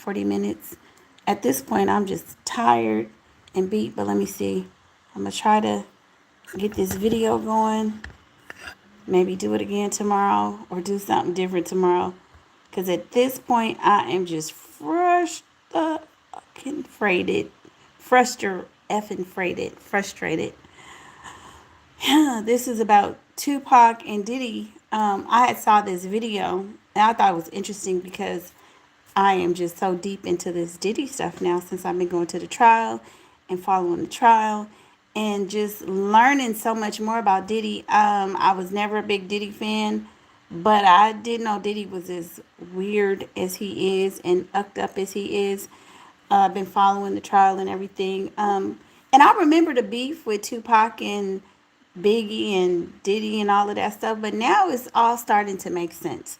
40 minutes. At this point, I'm just tired and beat, but let me see. I'm going to try to get this video going. Maybe do it again tomorrow or do something different tomorrow. Because at this point, I am just frustrated. Frustrated. This is about Tupac and Diddy. I had saw this video and I thought it was interesting because I am just so deep into this Diddy stuff now since I've been going to the trial and following the trial and just learning so much more about Diddy. I was never a big Diddy fan, but I did know Diddy was as weird as he is and ucked up as he is. I've been following the trial and everything. And I remember the beef with Tupac and Biggie and Diddy and all of that stuff, but now it's all starting to make sense.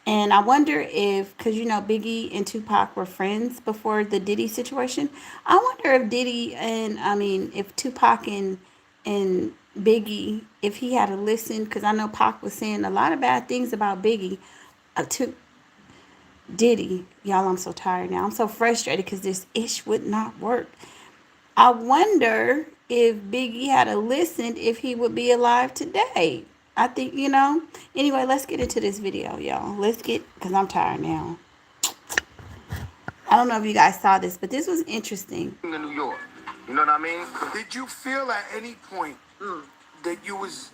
And I wonder if, because Biggie and Tupac were friends before the Diddy situation. I wonder if if Tupac and Biggie, if he had to listen, because I know Pac was saying a lot of bad things about Biggie to Diddy. Y'all, I'm so tired now. I'm so frustrated because this ish would not work. I wonder if Biggie had listened, if he would be alive today. I think, Anyway, let's get into this video, y'all. Because I'm tired now. I don't know if you guys saw this, but this was interesting. In New York, you know what I mean? Did you feel at any point that you was,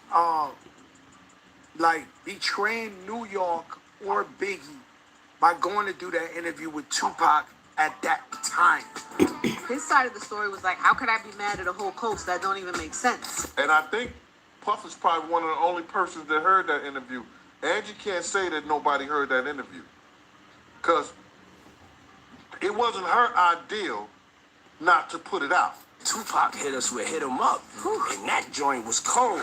betraying New York or Biggie by going to do that interview with Tupac at that time? His side of the story was like, how could I be mad at a whole coast? That don't even make sense. And I think Puff is probably one of the only persons that heard that interview. Angie can't say that nobody heard that interview. Because it wasn't her ideal not to put it out. Tupac hit us with Hit 'Em Up, and that joint was cold.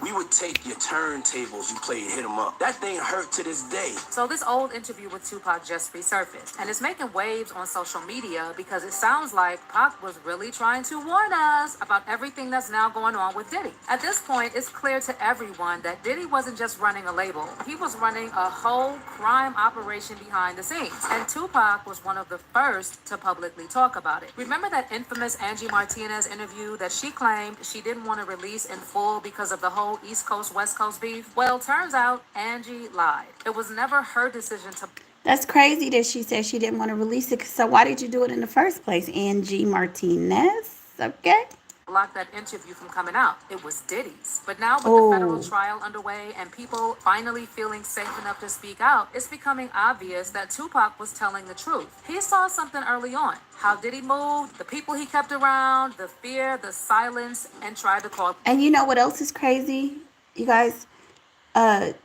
We would take your turntables, you played Hit 'Em Up. That thing hurt to this day. So this old interview with Tupac just resurfaced, and it's making waves on social media because it sounds like Pac was really trying to warn us about everything that's now going on with Diddy. At this point, it's clear to everyone that Diddy wasn't just running a label. He was running a whole crime operation behind the scenes, and Tupac was one of the first to publicly talk about it. Remember that infamous Angie Martinez interview that she claimed she didn't want to release in full because of the whole East Coast, West Coast beef? Well, turns out Angie lied. It was never her decision to... That's crazy that she said she didn't want to release it. So why did you do it in the first place, Angie Martinez? Okay. block that interview from coming out. It was Diddy's. But now with the federal trial underway and people finally feeling safe enough to speak out, it's becoming obvious that Tupac was telling the truth. He saw something early on. How Diddy moved, the people he kept around, the fear, the silence, and tried to call. And you know what else is crazy? You guys,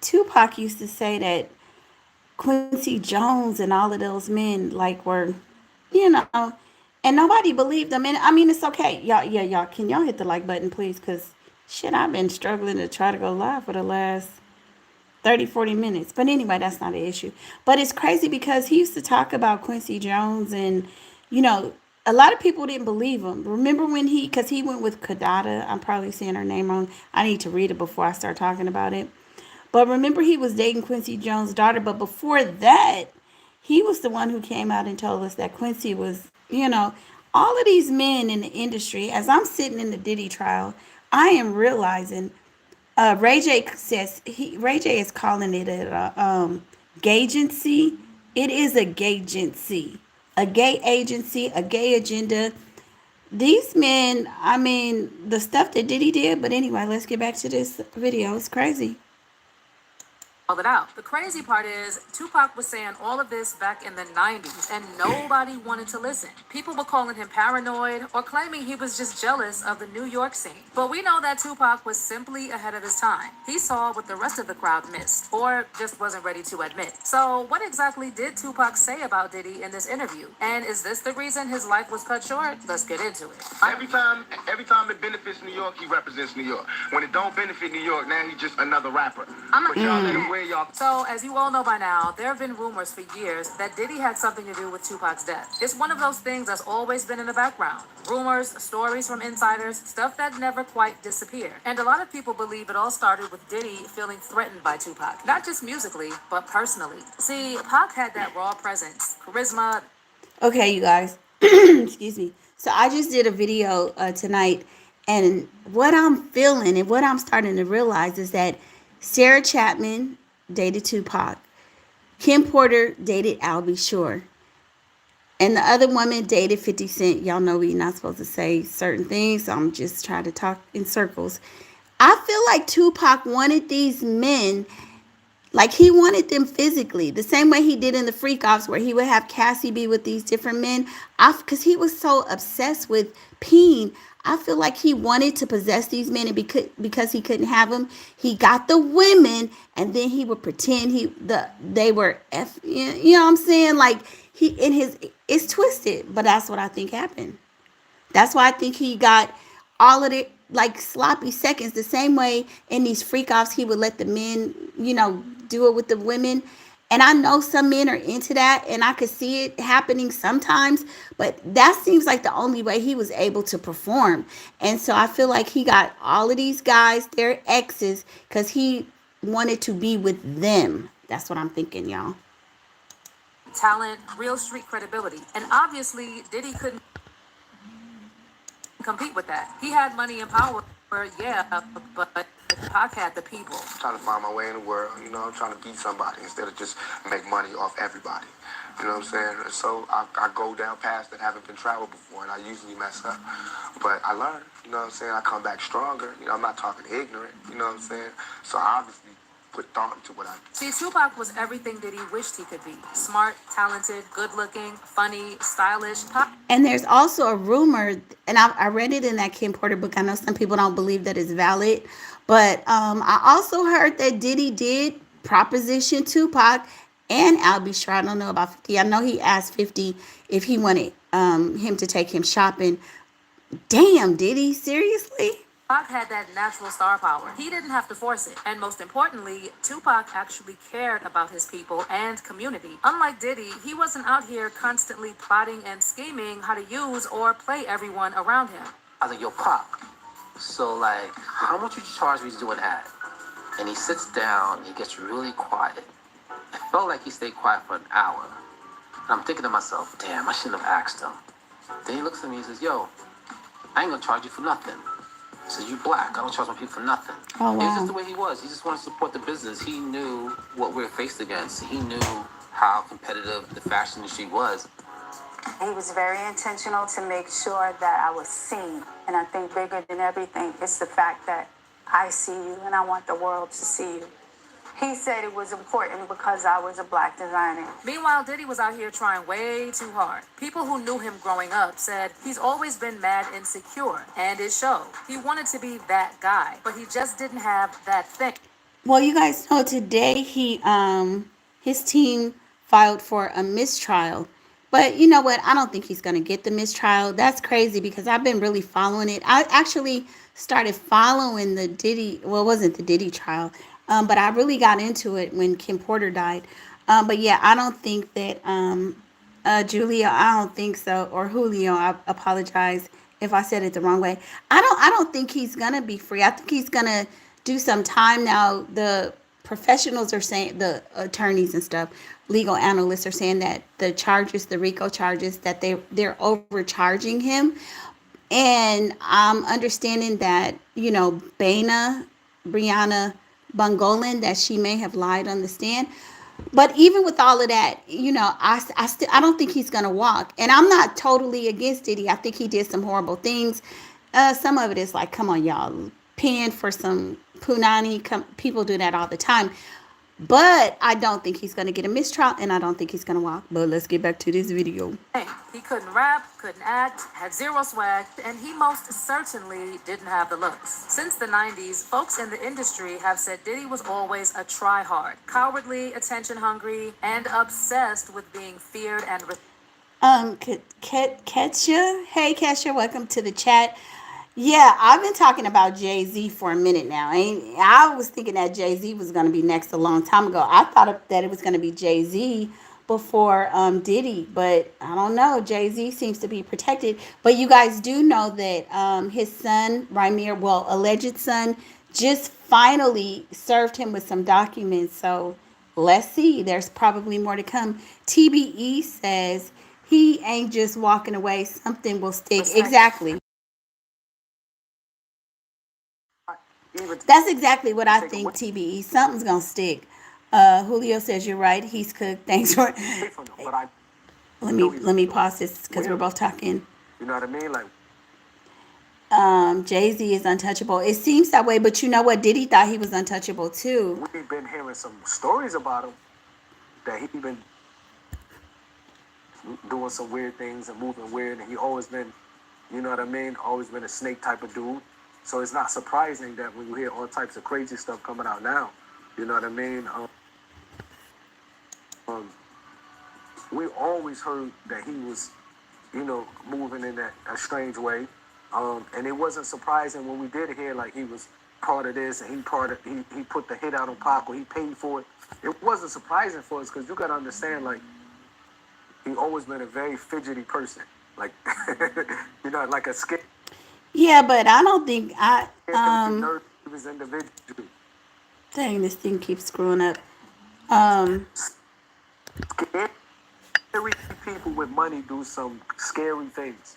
Tupac used to say that Quincy Jones and all of those men were, and nobody believed them. And I mean, it's okay. Y'all, can y'all hit the like button, please? Because shit, I've been struggling to try to go live for the last 30, 40 minutes. But anyway, that's not an issue. But it's crazy because he used to talk about Quincy Jones and, a lot of people didn't believe him. Remember when because he went with Kadada. I'm probably saying her name wrong. I need to read it before I start talking about it. But remember, he was dating Quincy Jones' daughter. But before that, he was the one who came out and told us that Quincy was, all of these men in the industry. As I'm sitting in the Diddy trial, I am realizing Ray J says Ray J is calling it a gagency. It is a gagency, a gay agency, a gay agenda. These men, I mean, the stuff that Diddy did. But anyway, let's get back to this video. It's crazy. It out. The crazy part is Tupac was saying all of this back in the 90s and nobody wanted to listen. People were calling him paranoid or claiming he was just jealous of the New York scene. But we know that Tupac was simply ahead of his time. He saw what the rest of the crowd missed or just wasn't ready to admit. So what exactly did Tupac say about Diddy in this interview? And is this the reason his life was cut short? Let's get into it. Every time it benefits New York, he represents New York. When it don't benefit New York, now he's just another rapper. But y'all let him wear way y'all. So, as you all know by now, there have been rumors for years that Diddy had something to do with Tupac's death. It's one of those things that's always been in the background. Rumors, stories from insiders, stuff that never quite disappeared. And a lot of people believe it all started with Diddy feeling threatened by Tupac. Not just musically, but personally. See, Pac had that raw presence, charisma. Okay, you guys. Excuse me. So I just did a video tonight, and what I'm feeling and what I'm starting to realize is that Sarah Chapman dated Tupac. Kim Porter dated Albie Shore. And the other woman dated 50 Cent. Y'all know we're not supposed to say certain things, so I'm just trying to talk in circles. I feel like Tupac wanted these men, like he wanted them physically, the same way he did in the Freak Offs, where he would have Cassie be with these different men. Because he was so obsessed with peeing, I feel like he wanted to possess these men, and because he couldn't have them, he got the women, and then he would pretend they were you know what I'm saying? Like it's twisted, but that's what I think happened. That's why I think he got all of it like sloppy seconds. The same way in these freak offs, he would let the men, do it with the women. And I know some men are into that, and I could see it happening sometimes, but that seems like the only way he was able to perform. And so I feel like he got all of these guys, their exes, because he wanted to be with them. That's what I'm thinking, y'all. Talent, real street credibility. And obviously, Diddy couldn't compete with that. He had money and power, yeah, but Pac had the people. Trying to find my way in the world, I'm trying to beat somebody instead of just make money off everybody. You know what I'm saying? So I go down paths that haven't been traveled before, and I usually mess up. But I learn, you know what I'm saying? I come back stronger. I'm not talking ignorant, you know what I'm saying? So I obviously put thought into what I do. See, Tupac was everything that he wished he could be. Smart, talented, good-looking, funny, stylish. And there's also a rumor, and I read it in that Kim Porter book. I know some people don't believe that it's valid, but I also heard that Diddy did proposition Tupac and Albie Shore. I don't know about 50. I know he asked 50 if he wanted him to take him shopping. Damn, Diddy, seriously? Pac had that natural star power. He didn't have to force it. And most importantly, Tupac actually cared about his people and community. Unlike Diddy, he wasn't out here constantly plotting and scheming how to use or play everyone around him. I was like, yo, Pac, so like, how much would you charge me to do an ad? And he sits down, he gets really quiet. It felt like he stayed quiet for an hour. And I'm thinking to myself, damn, I shouldn't have asked him. Then he looks at me and says, yo, I ain't gonna charge you for nothing. He says, you black, I don't charge my people for nothing. Oh, wow. It was just the way he was. He just wanted to support the business. He knew what we were faced against. He knew how competitive the fashion industry was. He was very intentional to make sure that I was seen. And I think bigger than everything is the fact that I see you and I want the world to see you. He said it was important because I was a black designer. Meanwhile, Diddy was out here trying way too hard. People who knew him growing up said he's always been mad insecure, and it showed. He wanted to be that guy, but he just didn't have that thing. Well, you guys know today his team filed for a mistrial. But you know what? I don't think he's going to get the mistrial. That's crazy because I've been really following it. I actually started following the Diddy, well, it wasn't the Diddy trial, but I really got into it when Kim Porter died. But yeah, I don't think that Julio, I don't think so, or Julio, I apologize if I said it the wrong way. I don't think he's going to be free. I think he's going to do some time now. The professionals are saying, the attorneys and stuff, legal analysts are saying that the charges, the RICO charges, that they're overcharging him. And I'm understanding that, Brianna Bungolan, that she may have lied on the stand. But even with all of that, I don't think he's going to walk. And I'm not totally against Diddy. I think he did some horrible things. Some of it is like, come on, y'all, paying for some punani. People do that all the time. But I don't think he's going to get a mistrial, and I don't think he's going to walk. But let's get back to this video. He couldn't rap, couldn't act, had zero swag, and he most certainly didn't have the looks. Since the 90s, folks in the industry have said Diddy was always a try-hard, cowardly, attention-hungry, and obsessed with being feared and Kesha, hey Kesha, welcome to the chat. Yeah, I've been talking about Jay-Z for a minute now. I was thinking that Jay-Z was going to be next a long time ago. I thought that it was going to be Jay-Z before Diddy, but I don't know. Jay-Z seems to be protected. But you guys do know that his son, Rymir, well, alleged son, just finally served him with some documents. So let's see. There's probably more to come. TBE says he ain't just walking away. Something will stick. Exactly. That's exactly what I think, TBE. Something's gonna stick. Julio says you're right. He's cooked. Thanks for. Let me pause this because we're both talking. You know what I mean? Like, Jay Z is untouchable. It seems that way, but you know what? Diddy thought he was untouchable too. we've been hearing some stories about him that he been doing some weird things and moving weird, and he always been, you know what I mean? Always been a snake type of dude. So it's not surprising that when you hear all types of crazy stuff coming out now, you know what I mean? Um, we always heard that he was, you know, moving in that a strange way. And it wasn't surprising when we did hear like he was part of this and he put the hit out on Pac or he paid for it. It wasn't surprising for us because you gotta understand like he always been a very fidgety person. Like you know, like a scared Yeah, but I don't think nervous individual. dang, this thing keeps screwing up. Um, Scary people with money do some scary things.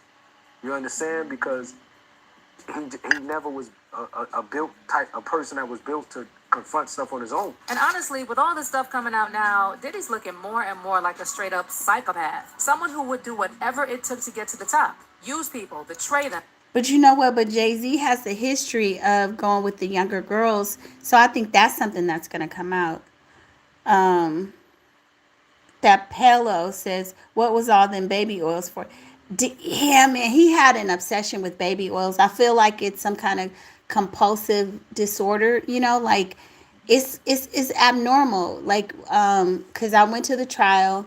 You understand? Because he never was a person that was built to confront stuff on his own. And honestly, with all this stuff coming out now, Diddy's looking more and more like a straight up psychopath. Someone who would do whatever it took to get to the top. Use people, betray them. but you know what? But Jay-Z has the history of going with the younger girls, so I think that's something that's gonna come out. Um, that Pelo says, "What was all them baby oils for?" Yeah, man, he had an obsession with baby oils. I feel like it's some kind of compulsive disorder. You know, like it's abnormal. Like, because I went to the trial,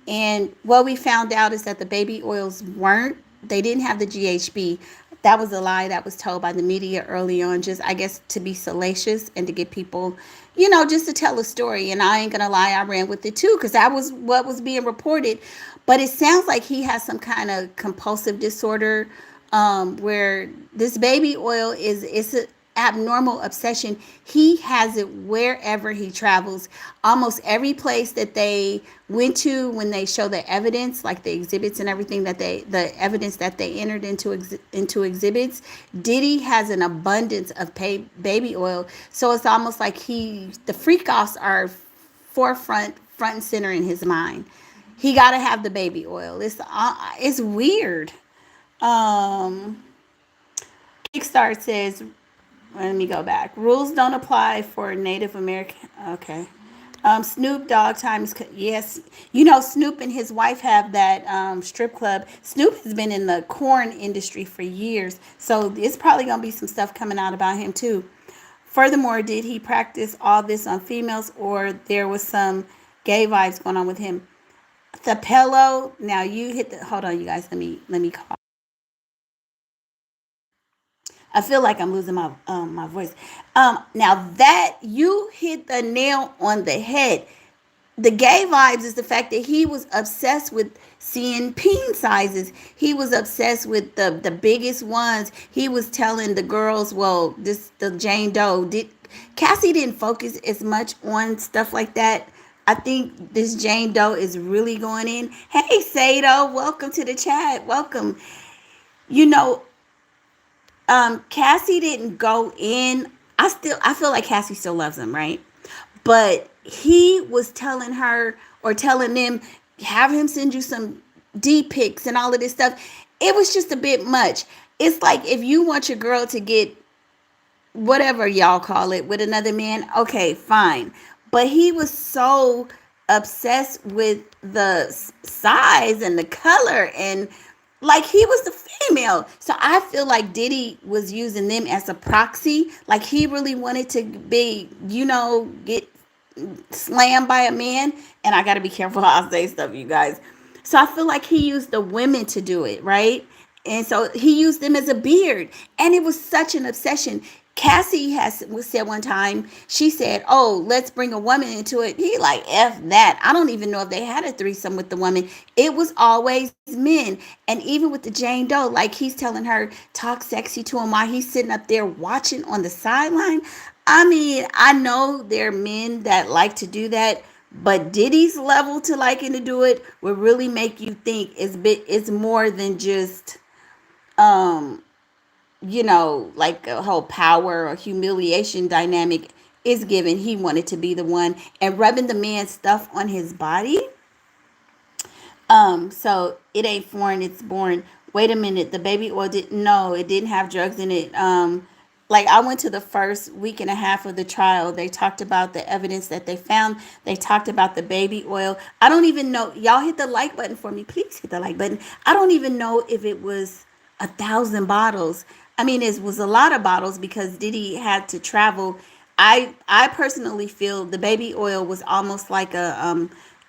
and what we found out is that the baby oils weren't. They didn't have the GHB. That was a lie that was told by the media early on, just I guess to be salacious and to get people, just to tell a story. And I ain't gonna lie, I ran with it too because that was what was being reported. But it sounds like he has some kind of compulsive disorder, where this baby oil it's an abnormal obsession. He has it wherever he travels. Almost every place that they went to, when they show the evidence, like the exhibits and everything the evidence that they entered into exhibits, Diddy has an abundance of baby oil. So it's almost like the freak offs are front and center in his mind. He got to have the baby oil. It's weird. Um, Kickstart says, let me go back. Rules don't apply for Native American. Okay. Snoop Dogg times. Yes. Snoop and his wife have that strip club. Snoop has been in the corn industry for years. So it's probably going to be some stuff coming out about him too. Furthermore, did he practice all this on females or there was some gay vibes going on with him? The pillow. Now you hit the. Hold on, you guys. Let me call. I feel like I'm losing my voice. Now that you hit the nail on the head. The gay vibes is the fact that he was obsessed with seeing peen sizes. He was obsessed with the biggest ones. He was telling the girls, well, the Jane Doe Cassie didn't focus as much on stuff like that. I think this Jane Doe is really going in. Hey, Sado, welcome to the chat. Welcome. You know, Cassie didn't go in. I feel like Cassie still loves him, right? But he was telling her or telling them, have him send you some D pics and all of this stuff. It was just a bit much. It's like if you want your girl to get whatever y'all call it with another man, okay, fine. But he was so obsessed with the size and the color and like he was the female. So I feel like Diddy was using them as a proxy. Like he really wanted to be, get slammed by a man. And I got to be careful how I say stuff, you guys. So I feel like he used the women to do it, right? And so he used them as a beard, and it was such an obsession. Cassie has said one time, she said, "Oh, let's bring a woman into it." He like, "F that." I don't even know if they had a threesome with the woman. It was always men. And even with the Jane Doe, like he's telling her, talk sexy to him while he's sitting up there watching on the sideline. I mean, I know there are men that like to do that, but Diddy's level to liking to do it would really make you think it's more than just um like a whole power or humiliation dynamic is given. He wanted to be the one, and rubbing the man's stuff on his body. So it ain't foreign, it's born. Wait a minute, the baby oil didn't, no, it didn't have drugs in it. Like I went to the first week and a half of the trial. They talked about the evidence that they found. They talked about the baby oil. I don't even know. Y'all hit the like button for me. Please hit the like button. I don't even know if it was 1,000 bottles. I mean, it was a lot of bottles because Diddy had to travel. I personally feel the baby oil was almost like a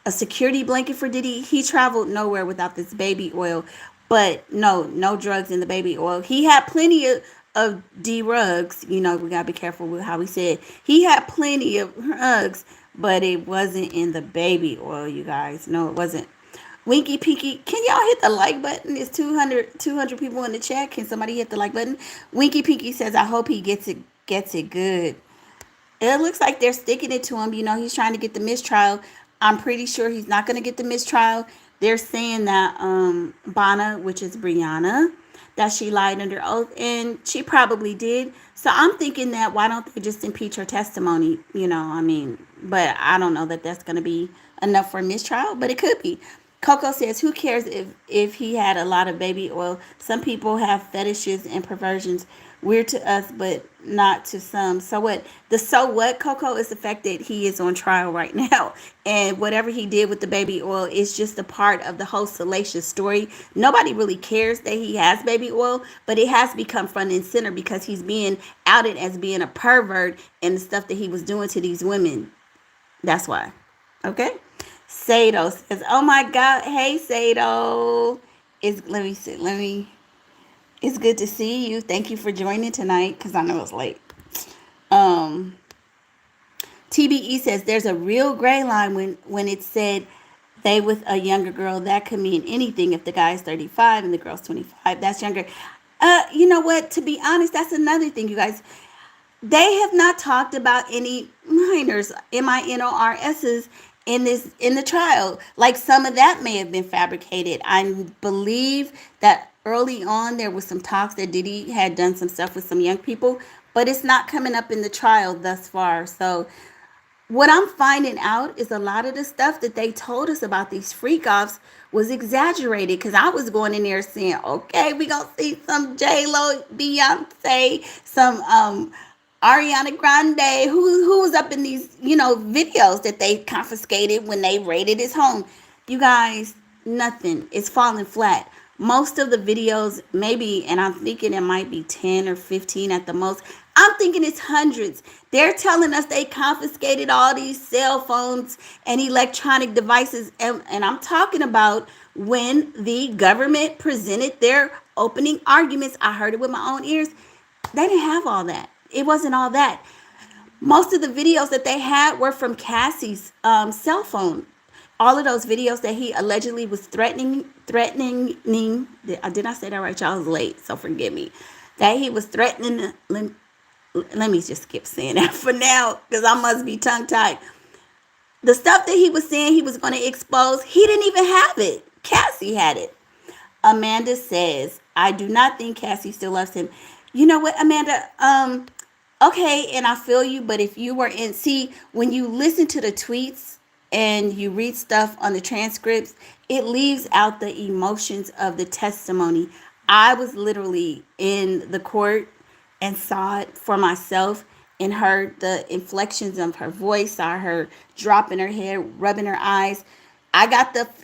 security blanket for Diddy. He traveled nowhere without this baby oil. But no drugs in the baby oil. He had plenty of drugs. You know, we gotta be careful with how we said. He had plenty of drugs, but it wasn't in the baby oil, you guys. No, it wasn't. Winky Pinky, can y'all hit the like button? It's 200 people in the chat. Can somebody hit the like button? Winky Pinky says, I hope he gets it good. It looks like they're sticking it to him. You know, he's trying to get the mistrial. I'm pretty sure he's not going to get the mistrial. They're saying that Bana, which is Brianna, that she lied under oath, and she probably did. So I'm thinking that why don't they just impeach her testimony? You know, I mean, but I don't know that that's going to be enough for a mistrial, but it could be. Coco says, who cares if he had a lot of baby oil? Some people have fetishes and perversions. Weird to us, but not to some. So what? The so what, Coco, is the fact that he is on trial right now. And whatever he did with the baby oil is just a part of the whole salacious story. Nobody really cares that he has baby oil, but it has become front and center because he's being outed as being a pervert and the stuff that he was doing to these women. That's why. Okay? Sado says, oh my God. Hey, Sado. It's good to see you. Thank you for joining tonight because I know it's late. TBE says there's a real gray line when it said they with a younger girl. That could mean anything if the guy's 35 and the girl's 25. That's younger. You know what? To be honest, that's another thing, you guys. They have not talked about any minors, MINORSs, in the trial. Like some of that may have been fabricated. I believe that early on there was some talks that Diddy had done some stuff with some young people, but it's not coming up in the trial thus far. So what I'm finding out is a lot of the stuff that they told us about these freak offs was exaggerated, because I was going in there saying, okay, we gonna see some J-Lo, Beyonce, some Ariana Grande, who was up in these, videos that they confiscated when they raided his home. You guys, nothing. It's falling flat. Most of the videos, maybe, and I'm thinking it might be 10 or 15 at the most. I'm thinking it's hundreds. They're telling us they confiscated all these cell phones and electronic devices. And I'm talking about when the government presented their opening arguments. I heard it with my own ears. They didn't have all that. It wasn't all that. Most of the videos that they had were from Cassie's cell phone. All of those videos that he allegedly was threatening. Did I say that right? Y'all was late, so forgive me. That he was threatening. Let me just skip saying that for now, because I must be tongue-tied. The stuff that he was saying he was going to expose, he didn't even have it. Cassie had it. Amanda says, I do not think Cassie still loves him. You know what, Amanda? Okay, and I feel you, but if you were when you listen to the tweets and you read stuff on the transcripts, it leaves out the emotions of the testimony. I was literally in the court and saw it for myself and heard the inflections of her voice, saw her dropping her head, rubbing her eyes.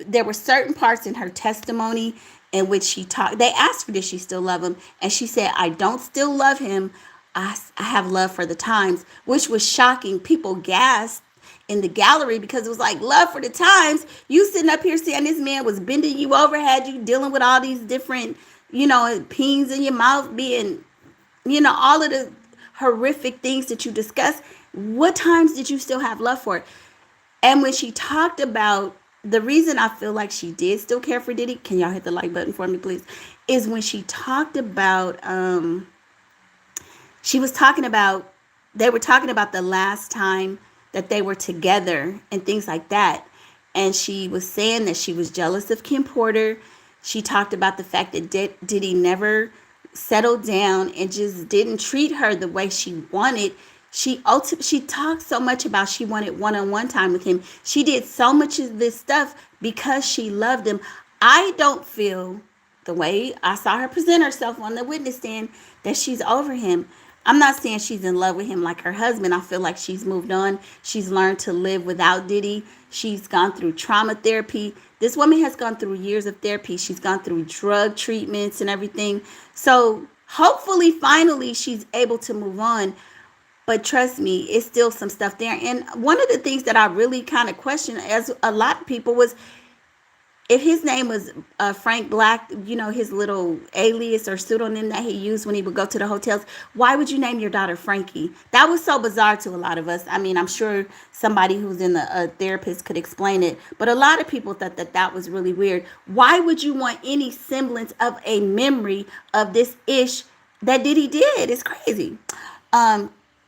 There were certain parts in her testimony in which she talked. They asked her, did she still love him? And she said, I don't still love him. I have love for the times, which was shocking. People gasped in the gallery because it was like, love for the times. You sitting up here saying this man was bending you over, had you dealing with all these different, pings in your mouth, being, all of the horrific things that you discuss, what times did you still have love for it? And when she talked about the reason I feel like she did still care for Diddy, can y'all hit the like button for me, please? Is when she talked about, she was talking about, they were talking about the last time that they were together and things like that. And she was saying that she was jealous of Kim Porter. She talked about the fact that Diddy never settled down and just didn't treat her the way she wanted. She talked so much about she wanted one-on-one time with him. She did so much of this stuff because she loved him. I don't feel, the way I saw her present herself on the witness stand, that she's over him. I'm not saying she's in love with him like her husband. I feel like she's moved on. She's learned to live without Diddy. She's gone through trauma therapy. This woman has gone through years of therapy. She's gone through drug treatments and everything. So hopefully, finally, she's able to move on. But trust me, it's still some stuff there. And one of the things that I really kind of questioned, as a lot of people, was if his name was Frank Black, his little alias or pseudonym that he used when he would go to the hotels, why would you name your daughter Frankie? That was so bizarre to a lot of us. I mean, I'm sure somebody who's in a therapist could explain it, but a lot of people thought that was really weird. Why would you want any semblance of a memory of this ish that Diddy did? It's crazy.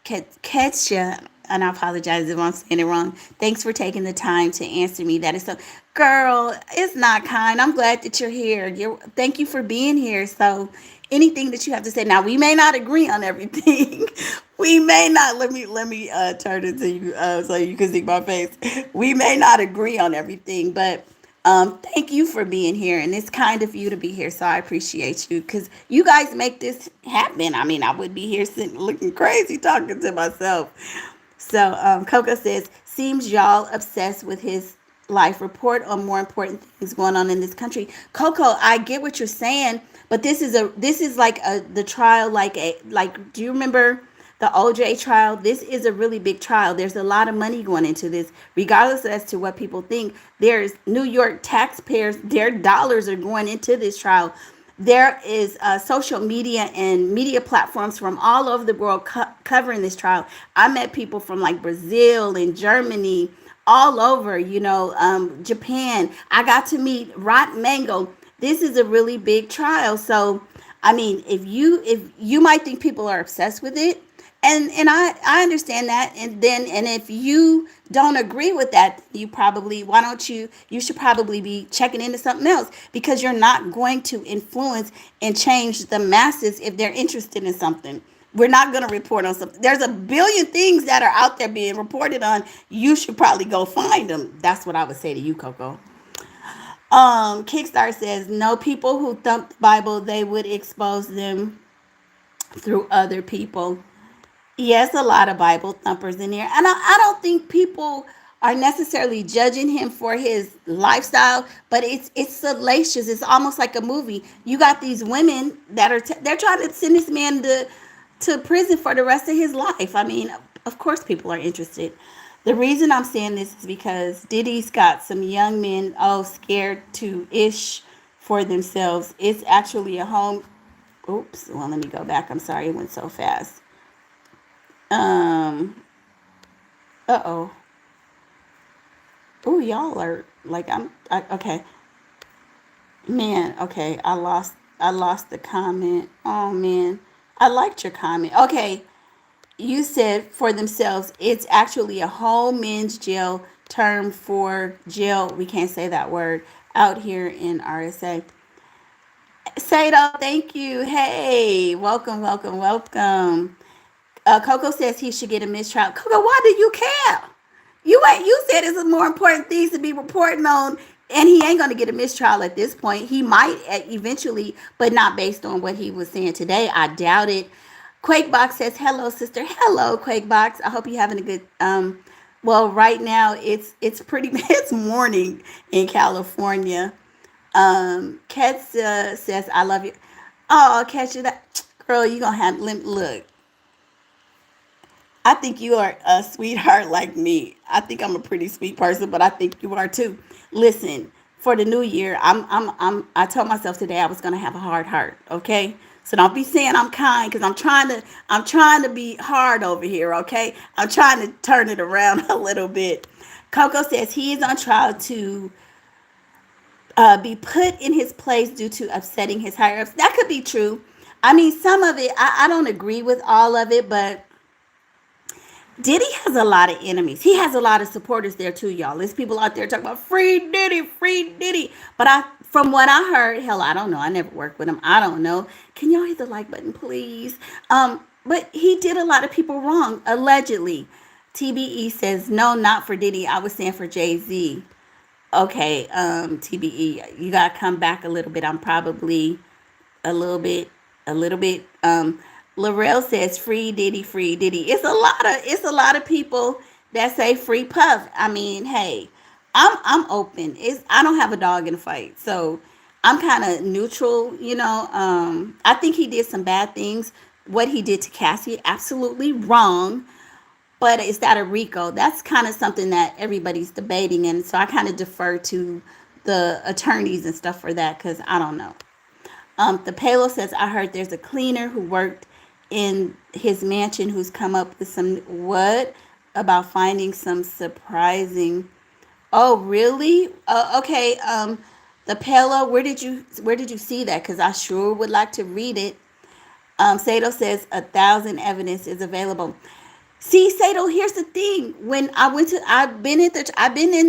Ketcha, and I apologize if I'm saying it wrong. Thanks for taking the time to answer me. That is so, girl, it's not kind. I'm glad that you're here. Thank you for being here. So anything that you have to say. Now, we may not agree on everything. We may not, let me turn it to you so you can see my face. We may not agree on everything, but thank you for being here, and it's kind of you to be here, so I appreciate you, because you guys make this happen. I mean, I would be here sitting looking crazy talking to myself. So Coco says, seems y'all obsessed with his life. Report on more important things going on in this country. Coco, I get what you're saying, but this is like the trial, like do you remember the OJ trial? This is a really big trial. There's a lot of money going into this, regardless as to what people think. There's New York taxpayers, their dollars are going into this trial. There is social media and media platforms from all over the world covering this trial. I met people from like Brazil and Germany, all over, Japan. I got to meet Rot Mango. This is a really big trial. So, I mean, if you might think people are obsessed with it, and I understand that, and if you don't agree with that, you should probably be checking into something else, because you're not going to influence and change the masses if they're interested in something. We're not going to report on something. There's a billion things that are out there being reported on. You should probably go find them. That's what I would say to you, Coco. Kickstarter says, no, people who thump the Bible, they would expose them through other people. Yes, a lot of Bible thumpers in there. And I don't think people are necessarily judging him for his lifestyle, but it's salacious. It's almost like a movie. You got these women that they're trying to send this man to prison for the rest of his life. I mean, of course people are interested. The reason I'm saying this is because Diddy's got some young men scared to ish for themselves. It's actually a home. Oops. Well, let me go back. I'm sorry. It went so fast. Uh-oh. Oh, y'all are like, okay. Man, okay. I lost the comment. Oh, man. I liked your comment. Okay. You said for themselves, it's actually a home men's jail term for jail. We can't say that word out here in RSA. Sado, thank you. Hey, welcome. Coco says he should get a mistrial. Coco, why do you care? You said it's more important things to be reporting on, and he ain't going to get a mistrial at this point. He might eventually, but not based on what he was saying today. I doubt it. Quakebox says, hello, sister. Hello, Quakebox. I hope you're having a good, well, right now it's pretty, it's morning in California. Ketsa says, I love you. Oh, Ketsa, that girl, you going to have, look. I think you are a sweetheart like me. I think I'm a pretty sweet person, but I think you are too. Listen, for the new year, I told myself today I was gonna have a hard heart. Okay, so don't be saying I'm kind, because I'm trying to be hard over here. Okay, I'm trying to turn it around a little bit. Coco says he is on trial to be put in his place due to upsetting his higher ups. That could be true. I mean, some of it, I don't agree with all of it, but Diddy has a lot of enemies. He has a lot of supporters there too, y'all. There's people out there talking about free Diddy, free Diddy. But from what I heard, hell, I don't know. I never worked with him. I don't know. Can y'all hit the like button, please? But he did a lot of people wrong, allegedly. TBE says, no, not for Diddy. I was saying for Jay-Z. Okay, TBE, you gotta come back a little bit. I'm probably a little bit. Laurel says free Diddy, free Diddy. It's a lot of people that say free Puff. I mean, hey, I'm open. I don't have a dog in the fight, so I'm kind of neutral. I think he did some bad things. What he did to Cassie, absolutely wrong. But is that a RICO? That's kind of something that everybody's debating, and so I kind of defer to the attorneys and stuff for that, because I don't know. The Palo says, I heard there's a cleaner who worked in his mansion who's come up with some what about finding some surprising. Oh, really? Okay. The Palo, where did you see that? Because I sure would like to read it. Sato says 1,000 evidence is available. See, Sato, here's the thing. When I've been in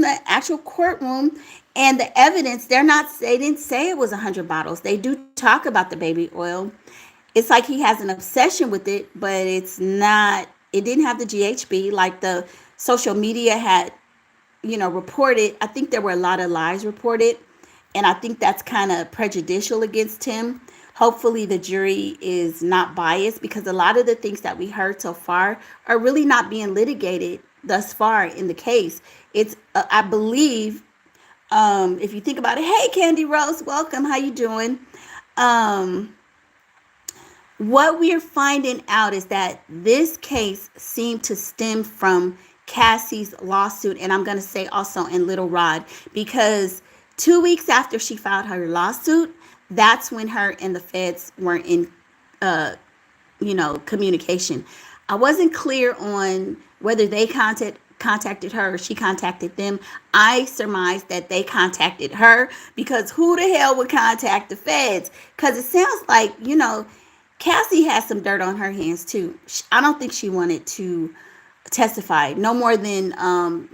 the actual courtroom, and the evidence, they didn't say it was 100 bottles. They do talk about the baby oil. It's like he has an obsession with it, but it's not, it didn't have the GHB like the social media had, reported. I think there were a lot of lies reported, and I think that's kind of prejudicial against him. Hopefully the jury is not biased, because a lot of the things that we heard so far are really not being litigated thus far in the case. It's, I believe, if you think about it, hey, Candy Rose, welcome. How you doing? What we're finding out is that this case seemed to stem from Cassie's lawsuit, and I'm going to say also in Little Rod, because 2 weeks after she filed her lawsuit, that's when her and the feds were in, communication. I wasn't clear on whether they contacted her or she contacted them. I surmised that they contacted her, because who the hell would contact the feds? Because it sounds like, Cassie has some dirt on her hands too. I don't think she wanted to testify no more than,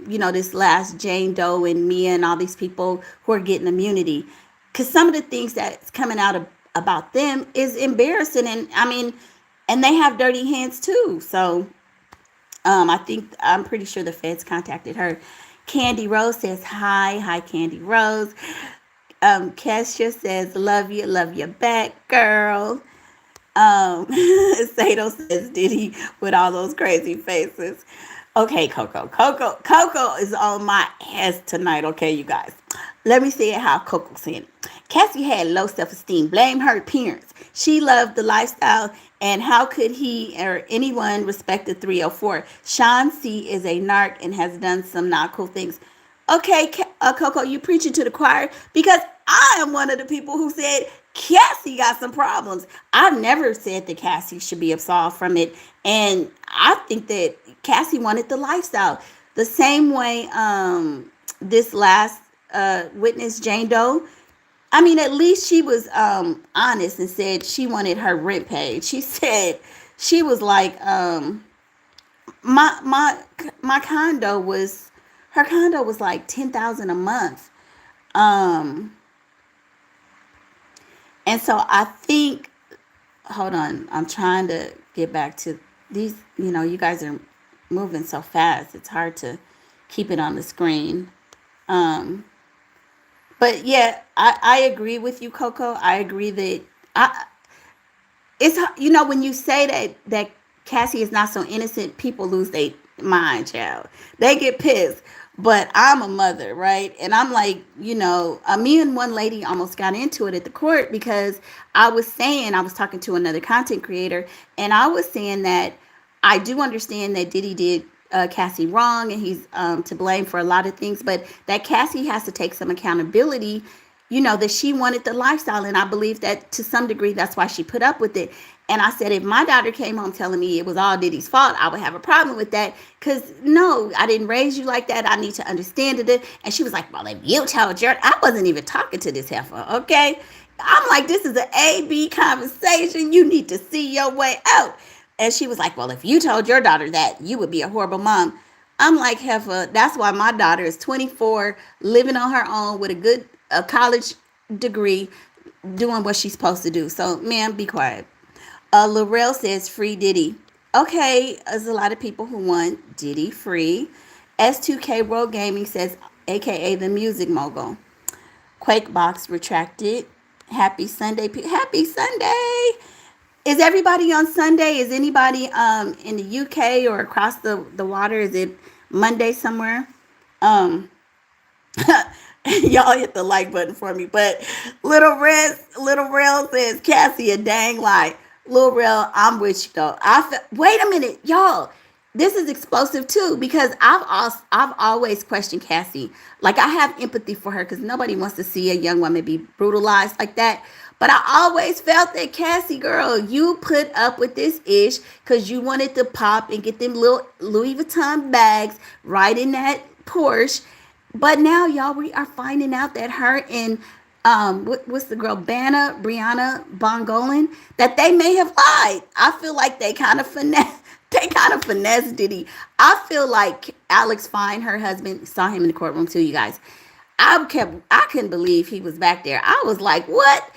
this last Jane Doe and Mia and all these people who are getting immunity. Because some of the things that's coming out about them is embarrassing. And I mean, and they have dirty hands too. So I'm pretty sure the feds contacted her. Candy Rose says, hi, Candy Rose. Kesha says, love you back, girl. Sato says, Diddy with all those crazy faces. Okay, Coco is on my ass tonight. Okay, you guys. Let me see how Coco said it. Cassie had low self-esteem. Blame her appearance. She loved the lifestyle, and how could he or anyone respect the 304? Sean C. is a narc and has done some not cool things. Okay, Coco, you preaching to the choir, because I am one of the people who said Cassie got some problems. I've never said that Cassie should be absolved from it, and I think that Cassie wanted the lifestyle. The same way this last witness, Jane Doe, I mean, at least she was honest and said she wanted her rent paid. She said, she was like, my condo was, her condo was like $10,000 a month. And so I think, hold on, I'm trying to get back to these, you guys are moving so fast. It's hard to keep it on the screen. But yeah, I agree with you, Coco. I agree that it's, when you say that Cassie is not so innocent, people lose their mind, child. They get pissed. But I'm a mother, right? And I'm like, me and one lady almost got into it at the court, because I was talking to another content creator, and I was saying that I do understand that Diddy did Cassie wrong, and he's to blame for a lot of things, but that Cassie has to take some accountability, that she wanted the lifestyle. And I believe that to some degree, that's why she put up with it. And I said, if my daughter came home telling me it was all Diddy's fault, I would have a problem with that. Because no, I didn't raise you like that. I need to understand it. And she was like, well, if you told your, I wasn't even talking to this heifer, okay? I'm like, this is an A-B conversation. You need to see your way out. And she was like, well, if you told your daughter that, you would be a horrible mom. I'm like, heifer, that's why my daughter is 24, living on her own with a college degree, doing what she's supposed to do. So, ma'am, be quiet. Laurel says, free Diddy. Okay, there's a lot of people who want Diddy free. S2K World Gaming says, aka the music mogul. Quakebox retracted. Happy Sunday. Happy Sunday. Is everybody on Sunday? Is anybody in the UK or across the water? Is it Monday somewhere? Y'all hit the like button for me. But Little Rail says, Cassie, a dang lie. Little Rail, I'm with you though. Wait a minute, y'all. This is explosive too, because I've always questioned Cassie. Like, I have empathy for her because nobody wants to see a young woman be brutalized like that. But I always felt that, Cassie, girl, you put up with this ish because you wanted to pop and get them little Louis Vuitton bags right in that Porsche. But now, y'all, we are finding out that her and what's the girl, Brianna Bongolan, that they may have lied. I feel like they kind of finessed Diddy. I feel like Alex Fine, her husband, saw him in the courtroom too, you guys. I couldn't believe he was back there. I was like, what?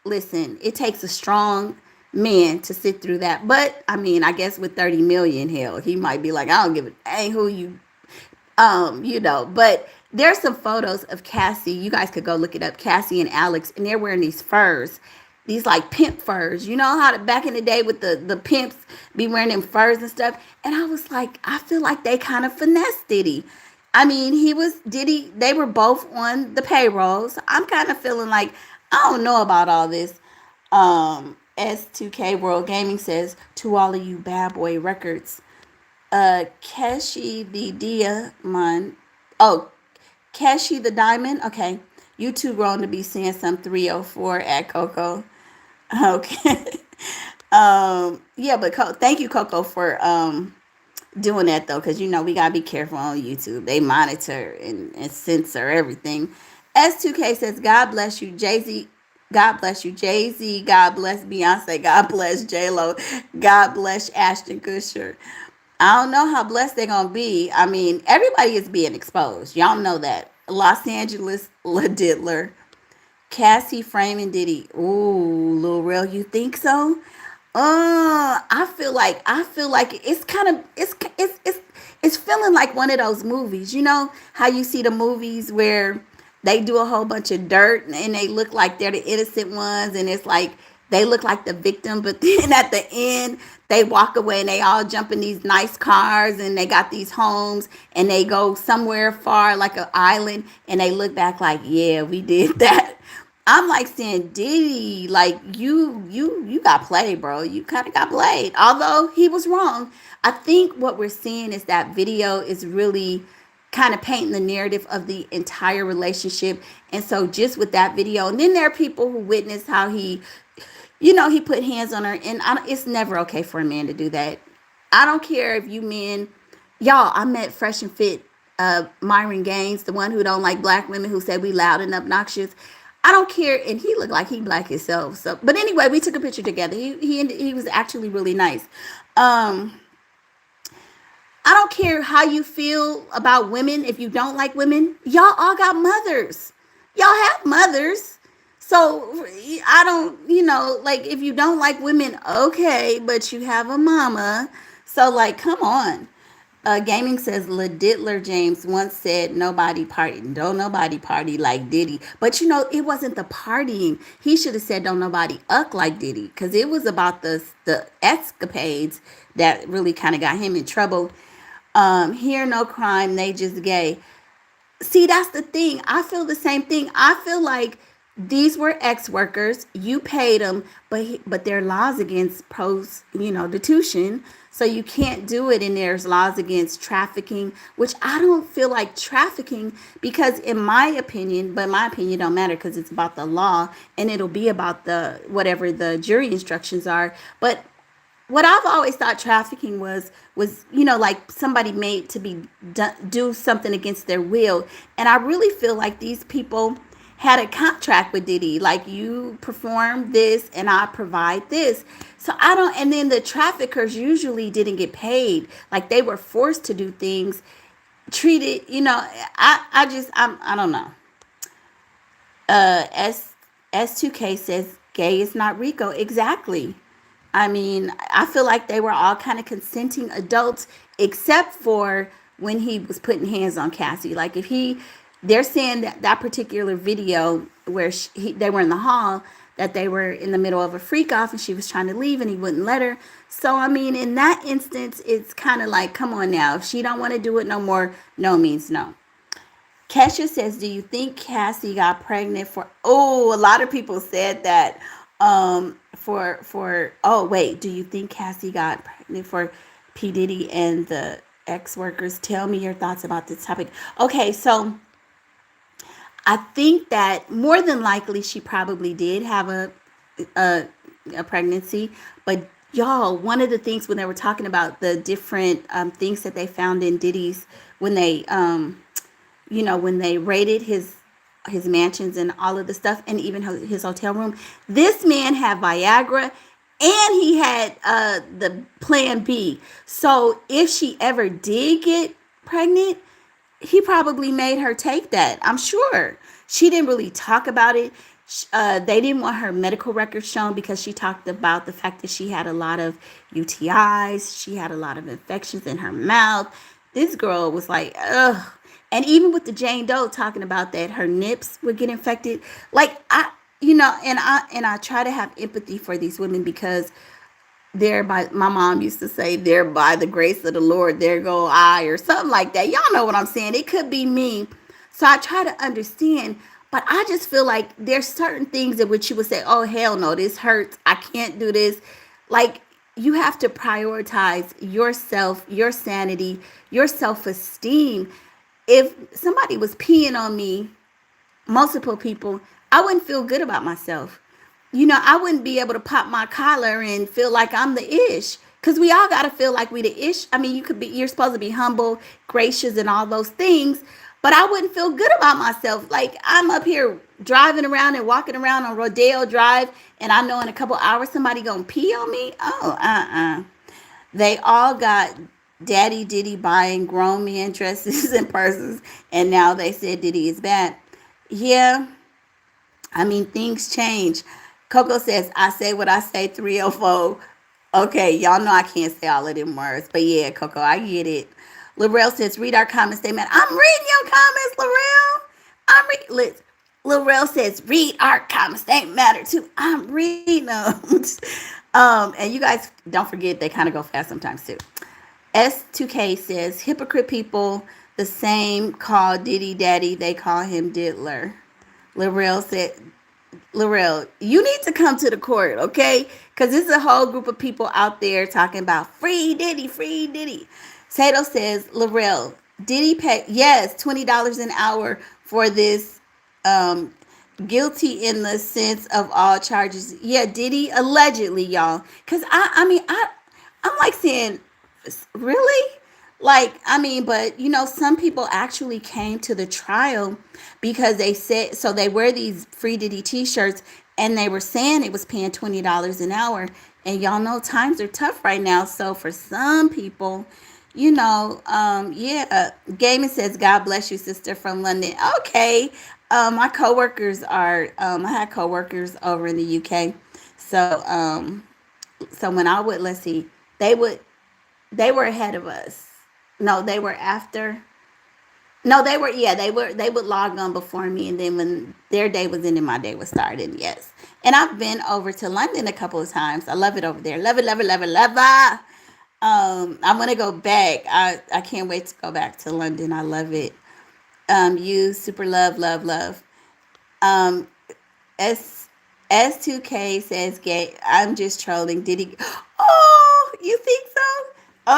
Listen, it takes a strong man to sit through that. But I mean, I guess with 30 million, hell, he might be like, I don't give a dang who you, but there's some photos of Cassie. You guys could go look it up. Cassie and Alex, and they're wearing these furs, these like pimp furs. You know how back in the day with the pimps be wearing them furs and stuff. And I was like, I feel like they kind of finessed Diddy. I mean, Diddy, they were both on the payroll. So I'm kind of feeling like, I don't know about all this. S2K World Gaming says, to all of you bad boy records, Cassie the Diamond. Oh, Cassie the Diamond. Okay. You too grown to be saying some 304 at Coco. Okay. Yeah, but thank you, Coco, for doing that though, because we gotta be careful on YouTube. They monitor and censor everything. S2K says, God bless you, Jay-Z. God bless you, Jay-Z. God bless Beyonce. God bless J-Lo. God bless Ashton Kutcher. I don't know how blessed they're going to be. I mean, everybody is being exposed. Y'all know that. Los Angeles, La Diddler. Cassie framing Diddy. Ooh, Lil Real, you think so? I feel like it's kind of, it's feeling like one of those movies. You know how you see the movies where they do a whole bunch of dirt and they look like they're the innocent ones, and it's like they look like the victim, but then at the end they walk away and they all jump in these nice cars and they got these homes and they go somewhere far like an island and they look back like, yeah, we did that. I'm like saying, Diddy, like you got played, bro. You kind of got played. Although he was wrong. I think what we're seeing is that video is really kind of painting the narrative of the entire relationship. And so just with that video, and then there are people who witnessed how he put hands on her, and it's never okay for a man to do that. I don't care if you men, y'all, I met Fresh and Fit, Myron Gaines, the one who don't like black women, who said we loud and obnoxious. I don't care, and he looked like he black himself. So, but anyway, we took a picture together. He was actually really nice. I don't care how you feel about women. If you don't like women, y'all all got mothers. Y'all have mothers. So I don't, like, if you don't like women, okay, but you have a mama. So, like, come on. Gaming says, La Diddler James once said, nobody party. Don't nobody party like Diddy. But, it wasn't the partying. He should have said, don't nobody uck like Diddy. Because it was about the escapades that really kind of got him in trouble. Here, no crime. They just gay. See, that's the thing. I feel the same thing. I feel like these were ex-workers. You paid them, but there are laws against prostitution, so you can't do it. And there's laws against trafficking, which I don't feel like trafficking, because in my opinion, but my opinion don't matter because it's about the law and it'll be about the whatever the jury instructions are. But what I've always thought trafficking was like somebody made to be do something against their will, and I really feel like these people had a contract with Diddy, like you perform this and I provide this. So I don't, and then the traffickers usually didn't get paid, like they were forced to do things, treated, I don't know. S2K says gay is not Rico. Exactly. I mean, I feel like they were all kind of consenting adults, except for when he was putting hands on Cassie. Like they're saying that particular video where they were in the hall, that they were in the middle of a freak off and she was trying to leave and he wouldn't let her. So, I mean, in that instance, it's kind of like, come on now. If she don't want to do it no more, no means no. Kesha says, do you think Cassie got pregnant for, a lot of people said that, do you think Cassie got pregnant for P. Diddy and the ex-workers? Tell me your thoughts about this topic. Okay, so I think that more than likely she probably did have a pregnancy, but y'all, one of the things when they were talking about the different things that they found in Diddy's, when they when they raided his mansions and all of the stuff, and even his hotel room, this man had Viagra and he had the plan B. So if she ever did get pregnant, he probably made her take that. I'm sure. She didn't really talk about it. They didn't want her medical records shown because she talked about the fact that she had a lot of UTIs. She had a lot of infections in her mouth. This girl was like, ugh. And even with the Jane Doe talking about that her nips would get infected. Like, I try to have empathy for these women, because my mom used to say, there by the grace of the Lord, there go I, or something like that. Y'all know what I'm saying. It could be me. So I try to understand, but I just feel like there's certain things in which you would say, oh, hell no, this hurts. I can't do this. Like, you have to prioritize yourself, your sanity, your self-esteem. If somebody was peeing on me, multiple people, I wouldn't feel good about myself. I wouldn't be able to pop my collar and feel like I'm the ish. Because we all got to feel like we the ish. I mean, you're supposed to be humble, gracious, and all those things. But I wouldn't feel good about myself. Like, I'm up here driving around and walking around on Rodeo Drive, and I know in a couple hours somebody going to pee on me. Oh, They all got Daddy Diddy buying grown men dresses and purses, and now they said Diddy is bad. Yeah, I mean, things change. Coco says, I say what I say, 304. Okay, y'all know I can't say all of them words, but yeah, Coco, I get it. Laurel says, read our comment statement. I'm reading your comments, Laurel. Laurel says, read our comments. They matter too. I'm reading them. And you guys don't forget, they kind of go fast sometimes too. S2K says, hypocrite people, the same call Diddy Daddy, they call him Diddler. Laurel said, Laurel, you need to come to the court, okay? Because there's a whole group of people out there talking about free Diddy, free Diddy. Sato says, Laurel, Diddy pay, yes, $20 an hour for this, guilty in the sense of all charges. Yeah, Diddy, allegedly, y'all. Because I'm like saying, really? Like, I mean, but some people actually came to the trial because they said, so they wear these free Diddy t-shirts, and they were saying it was paying $20 an hour. And y'all know times are tough right now. So for some people, Gaiman says, God bless you, sister from London. Okay. My coworkers I had coworkers over in the UK. So when I would, let's see, they were ahead of us. No, they were after. No, they would log on before me, and then when their day was ending, my day was starting. Yes. And I've been over to London a couple of times. I love it over there. Love it, love it, love it, love it. I'm gonna go back. I can't wait to go back to London. I love it. You super love. S S2K says gay. I'm just trolling. Diddy? Oh, you think so?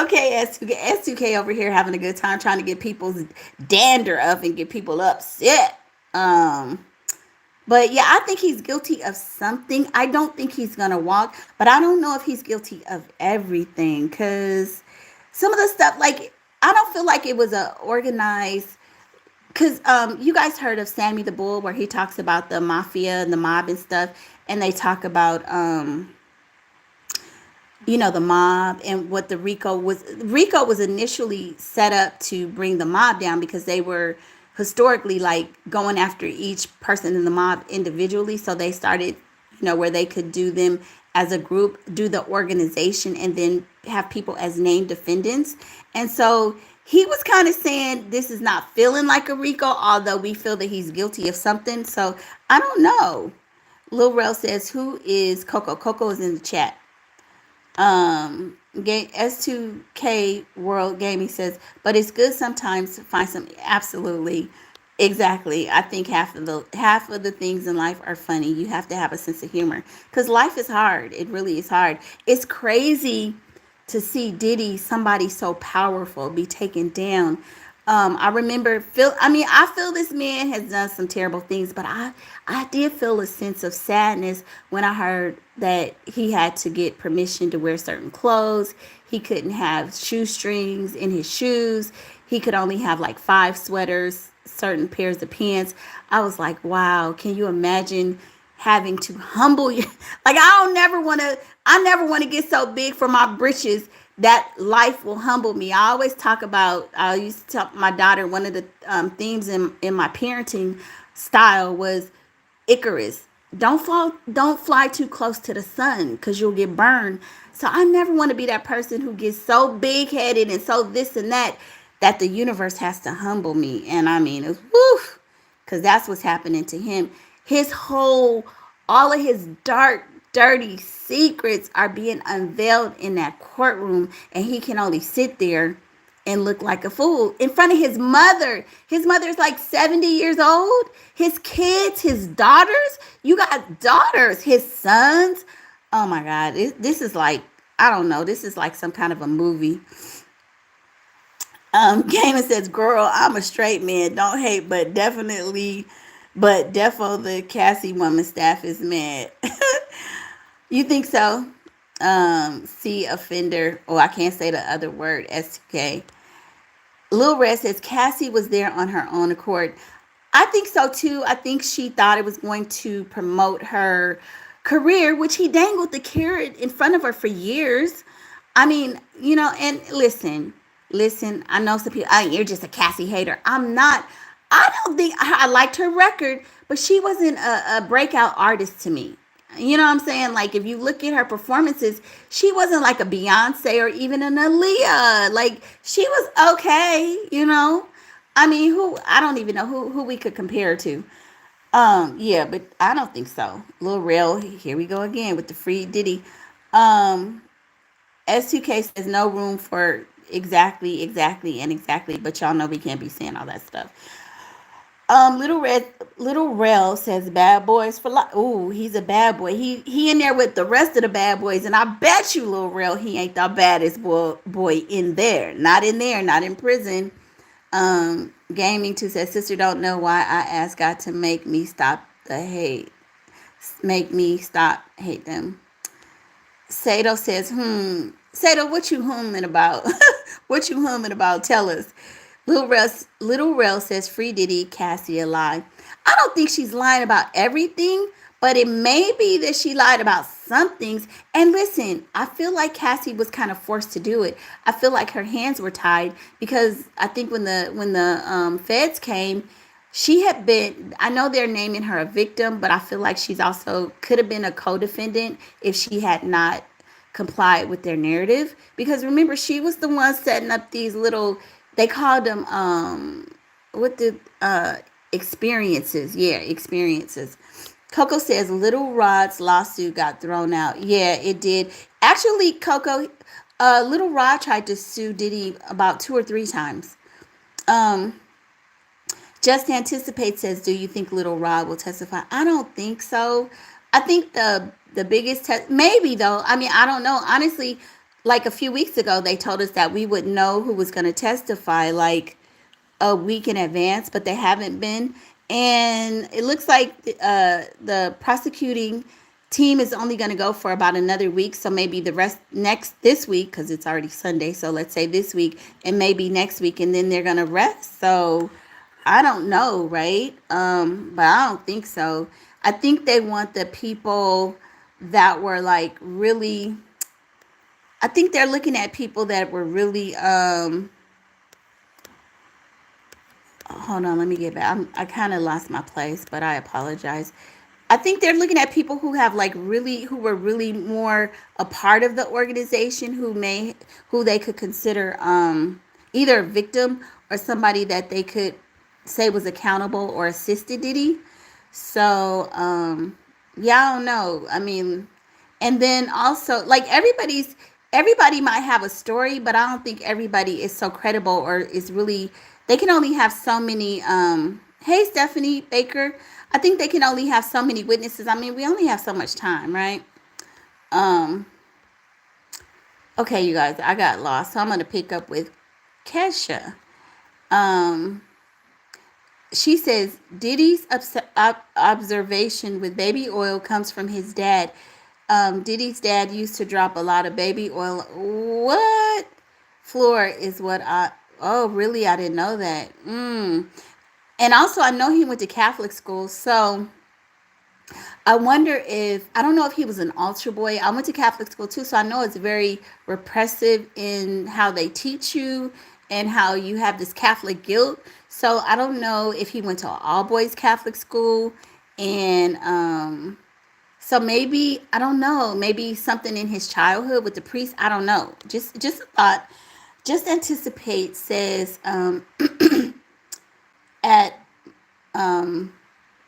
Okay, S2K over here having a good time trying to get people's dander up and get people upset. But yeah, I think he's guilty of something. I don't think he's gonna walk, but I don't know if he's guilty of everything because some of the stuff, like I don't feel like it was a organized. Because you guys heard of Sammy the Bull, where he talks about the mafia and the mob and stuff, and they talk about the mob and what the Rico was initially set up to bring the mob down because they were historically like going after each person in the mob individually. So they started, where they could do them as a group, do the organization, and then have people as named defendants. And so he was kind of saying this is not feeling like a Rico, although we feel that he's guilty of something. So I don't know. Lil Rel says, who is Coco? Coco is in the chat. S2K World Gaming says, but it's good sometimes to find some. Absolutely, exactly. I think half of the things in life are funny. You have to have a sense of humor because life is hard. It really is hard. It's crazy to see Diddy, somebody so powerful, be taken down. I remember I feel this man has done some terrible things, but I did feel a sense of sadness when I heard that he had to get permission to wear certain clothes. He couldn't have shoestrings in his shoes. He could only have like 5 sweaters, certain pairs of pants. I was like, wow, can you imagine having to humble you? Like I never want to get so big for my britches that life will humble me. I always talk about, I used to tell my daughter, one of the themes in my parenting style was Icarus. Don't fly too close to the sun because you'll get burned. So I never want to be that person who gets so big headed and so this and that the universe has to humble me. And I mean, it's woof, because that's what's happening to him. All of his dark, dirty secrets are being unveiled in that courtroom, and he can only sit there and look like a fool in front of his mother. His mother's like 70 years old. His kids, his daughters. You got daughters, his sons. Oh my God. This is like, I don't know. This is like some kind of a movie. Gaiman says, girl, I'm a straight man. Don't hate, but defo the Cassie woman staff is mad. You think so? C offender. Oh, I can't say the other word. S2K. Lil Red says Cassie was there on her own accord. I think so too. I think she thought it was going to promote her career, which he dangled the carrot in front of her for years. I mean, and listen, I know some people, you're just a Cassie hater. I'm not. I don't think I liked her record, but she wasn't a breakout artist to me. You know what I'm saying? Like, if you look at her performances, she wasn't like a Beyonce or even an Aaliyah. Like, she was okay, I mean, I don't even know who we could compare her to. Yeah, but I don't think so. Lil Rel, here we go again with the free Diddy. S2K says no room for exactly, and exactly, but y'all know we can't be saying all that stuff. Little Rel says bad boys for life. Ooh, he's a bad boy. He in there with the rest of the bad boys, and I bet you, Little Rel, he ain't the baddest boy in there. Not in there, not in prison. Gaming 2 says, sister, don't know why I asked God to make me stop the hate. Make me stop hate them. Sato says, Sato, what you humming about? What you humming about? Tell us. Little Rel says, free Diddy, Cassie a lie. I don't think she's lying about everything, but it may be that she lied about some things. And listen, I feel like Cassie was kind of forced to do it. I feel like her hands were tied because I think when the feds came, she had been, I know they're naming her a victim, but I feel like she's also could have been a co-defendant if she had not complied with their narrative. Because remember, she was the one setting up these little, they called them experiences. Yeah, experiences. Coco says Little Rod's lawsuit got thrown out. Yeah, it did. Actually, Coco, Little Rod tried to sue Diddy about 2 or 3 times. Just Anticipate says, do you think Little Rod will testify? I don't think so. I think the biggest maybe though. I mean, I don't know. Honestly, like a few weeks ago, they told us that we would know who was going to testify like a week in advance, but they haven't been. And it looks like the prosecuting team is only going to go for about another week. So maybe the rest this week, because it's already Sunday. So let's say this week and maybe next week, and then they're going to rest. So I don't know, right? But I don't think so. I think they want the people that were like really, I think they're looking at people that were really, hold on, let me get back. I kind of lost my place, but I apologize. I think they're looking at people who have like really, who were really more a part of the organization, who they could consider either a victim or somebody that they could say was accountable or assisted Diddy. So yeah, I don't know. I mean, and then also like everybody might have a story, but I don't think everybody is so credible or is really, they can only have so many hey Stephanie Baker, I think they can only have so many witnesses. I mean, we only have so much time, right? Okay, you guys, I got lost, so I'm going to pick up with Kesha. She says Diddy's observation with baby oil comes from his dad. Diddy's dad used to drop a lot of baby oil. What? Floor is what I... Oh, really? I didn't know that. And also, I know he went to Catholic school, so I wonder if... I don't know if he was an altar boy. I went to Catholic school, too, so I know it's very repressive in how they teach you and how you have this Catholic guilt. So I don't know if he went to an all-boys Catholic school, and so maybe, I don't know, maybe something in his childhood with the priest. I don't know. Just a thought. Just Anticipate says at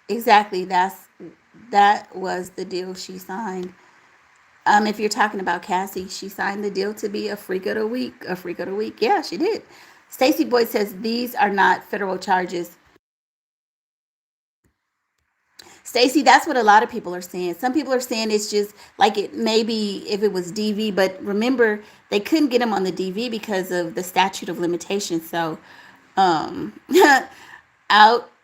exactly, that was the deal she signed. If you're talking about Cassie, she signed the deal to be a freak of the week. A freak of the week. Yeah, she did. Stacy Boyd says these are not federal charges. Stacy, that's what a lot of people are saying. Some people are saying it's just like it maybe if it was DV, but remember they couldn't get him on the DV because of the statute of limitations. So,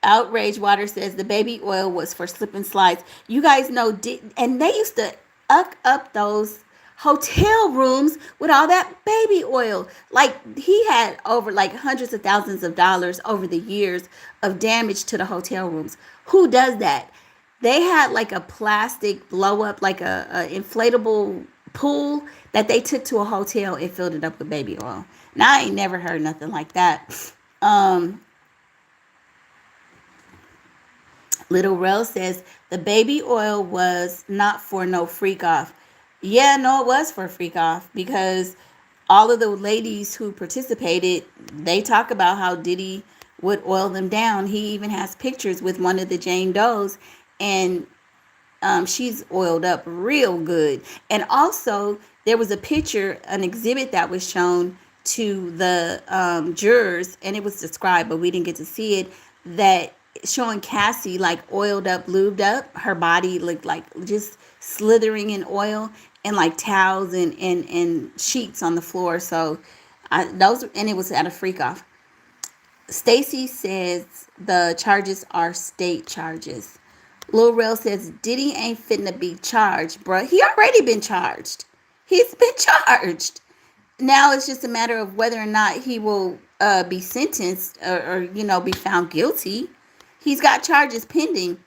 outrage water says the baby oil was for slip and slides. You guys know, and they used to up those hotel rooms with all that baby oil. Like he had over like hundreds of thousands of dollars over the years of damage to the hotel rooms. Who does that? They had like a plastic blow up, like a inflatable pool that they took to a hotel and filled it up with baby oil. Now I ain't never heard nothing like that. Little Rel says the baby oil was not for no freak off. Yeah, no, it was for a freak off because all of the ladies who participated, they talk about how Diddy would oil them down. He even has pictures with one of the Jane Does, and she's oiled up real good. And also, there was a picture, an exhibit that was shown to the jurors, and it was described, but we didn't get to see it, that showing Cassie like oiled up, lubed up. Her body looked like just slithering in oil, and like towels and sheets on the floor. So and it was at a freak off. Stacy says the charges are state charges. Lil Rel says Diddy ain't finna be charged, bruh. He already been charged. He's been charged. Now it's just a matter of whether or not he will be sentenced or be found guilty. He's got charges pending.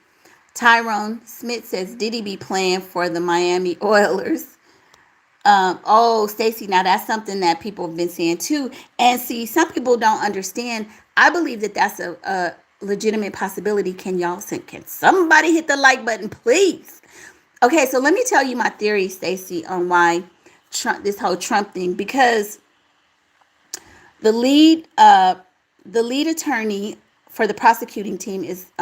Tyrone Smith says Diddy be playing for the Miami Oilers. Stacy, now that's something that people have been saying too. And see, some people don't understand. I believe that that's a legitimate possibility. Can somebody hit the like button, please? Okay, so let me tell you my theory, Stacy, on why this whole Trump thing, because the lead attorney for the prosecuting team is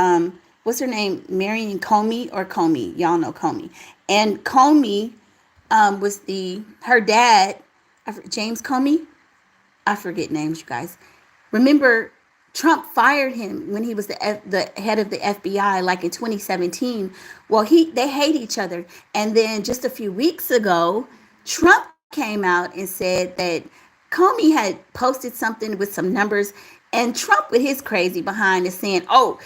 what's her name? Marion Comey or Comey? Y'all know Comey. And Comey was her dad, James Comey. I forget names, you guys. Remember, Trump fired him when he was the head of the FBI, like in 2017. Well, they hate each other. And then just a few weeks ago, Trump came out and said that Comey had posted something with some numbers, and Trump with his crazy behind is saying, "Oh,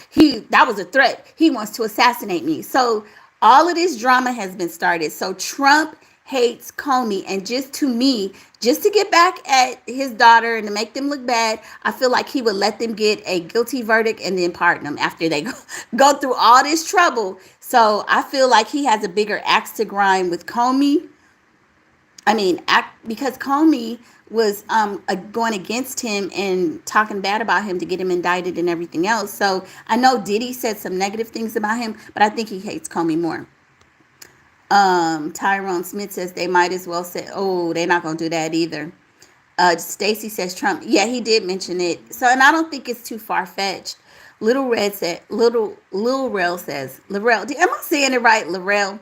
that was a threat. He wants to assassinate me." So all of this drama has been started. So Trump hates Comey, and just to me, just to get back at his daughter and to make them look bad, I feel like he would let them get a guilty verdict and then pardon them after they go through all this trouble. So I feel like he has a bigger axe to grind with Comey. I mean, because Comey was going against him and talking bad about him to get him indicted and everything else. So I know Diddy said some negative things about him, but I think he hates Comey more. Tyrone Smith says they might as well say, oh, they're not going to do that either. Stacy says Trump. Yeah, he did mention it. So, and I don't think it's too far-fetched. Little Rel says, Lorel, am I saying it right, Lorel?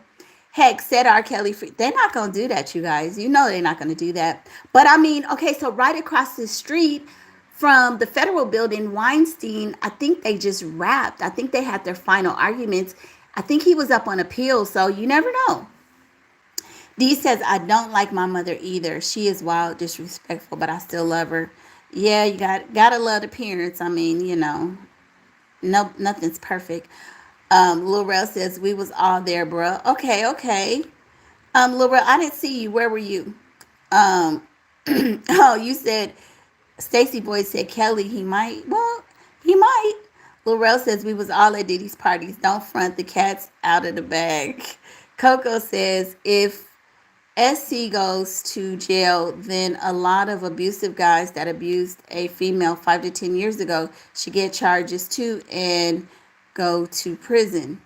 Heck, said R. Kelly free. They're not going to do that, you guys. You know they're not going to do that. But I mean, okay, so right across the street from the federal building, Weinstein, I think they just wrapped. I think they had their final arguments. I think he was up on appeal, so you never know. Dee says, I don't like my mother either. She is wild, disrespectful, but I still love her. Yeah, you gotta love the parents. I mean, no, nothing's perfect. Lil Rel says, we was all there, bruh. Okay. Lil Rel, I didn't see you. Where were you? Oh, you said, Stacy Boyd said, Kelly, he might. Well, he might. Lil Rel says, we was all at Diddy's parties. Don't front, the cat's out of the bag. Coco says, if SC goes to jail, then a lot of abusive guys that abused a female 5 to 10 years ago should get charges too and go to prison.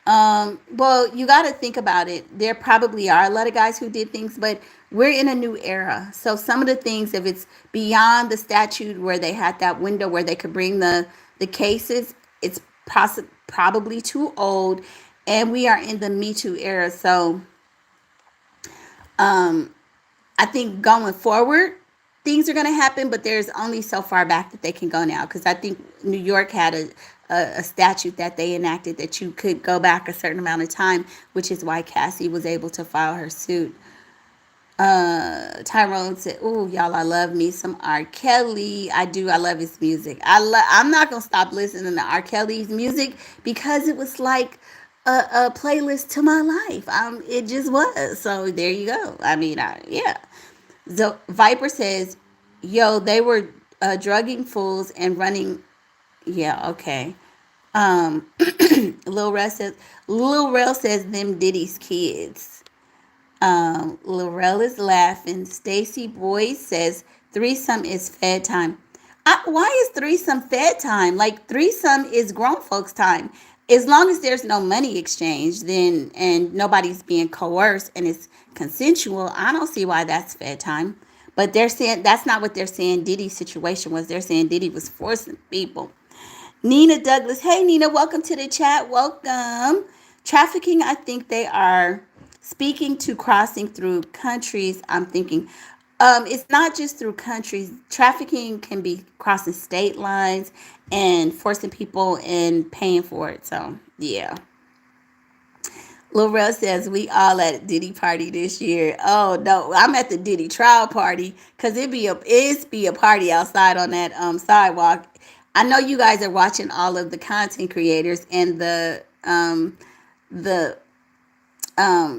Well, you got to think about it. There probably are a lot of guys who did things, but we're in a new era. So some of the things, if it's beyond the statute where they had that window where they could bring the cases, it's probably too old. And we are in the Me Too era. So I think going forward, things are going to happen, but there's only so far back that they can go now. Because I think New York had a statute that they enacted that you could go back a certain amount of time, which is why Cassie was able to file her suit. Tyrone said, "Oh, y'all, I love me some R. Kelly. I do. I love his music. I'm not gonna stop listening to R. Kelly's music because it was like a playlist to my life. It just was. So there you go. I mean, yeah." So Viper says, "Yo, they were drugging fools and running." Yeah, okay. Lil Rel says them Diddy's kids. Lorel is laughing. Stacy Boyd says threesome is fed time. Why is threesome fed time? Like threesome is grown folks time. As long as there's no money exchange, then and nobody's being coerced and it's consensual, I don't see why that's fed time. But they're saying that's not what they're saying Diddy's situation was. They're saying Diddy was forcing people. Nina Douglas. Hey, Nina, welcome to the chat. Welcome. Trafficking, I think they are speaking to crossing through countries. I'm thinking it's not just through countries. Trafficking can be crossing state lines and forcing people and paying for it. So, yeah. Lorel says, we all at Diddy party this year. Oh, no, I'm at the Diddy trial party because it be a party outside on that sidewalk. I know you guys are watching all of the content creators and the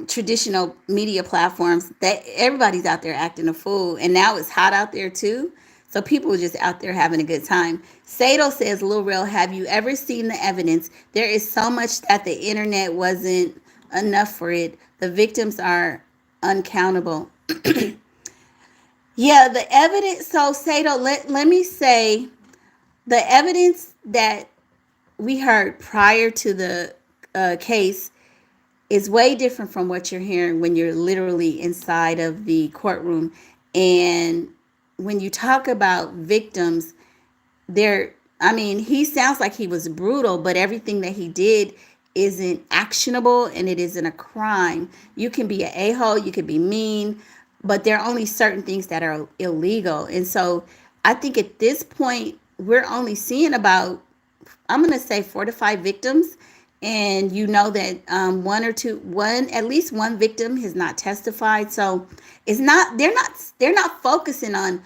traditional media platforms that everybody's out there acting a fool. And now it's hot out there too. So people are just out there having a good time. Sato says, Lil Rel, have you ever seen the evidence? There is so much that the internet wasn't enough for it. The victims are uncountable. Yeah, the evidence. So Sato, let me say the evidence that we heard prior to the case is way different from what you're hearing when you're literally inside of the courtroom. And when you talk about victims, he sounds like he was brutal, but everything that he did isn't actionable and it isn't a crime. You can be an a-hole, you can be mean, but there are only certain things that are illegal. And so I think at this point, we're only seeing about, I'm going to say 4 to 5 victims. And you know that at least one victim has not testified. So it's not, they're not focusing on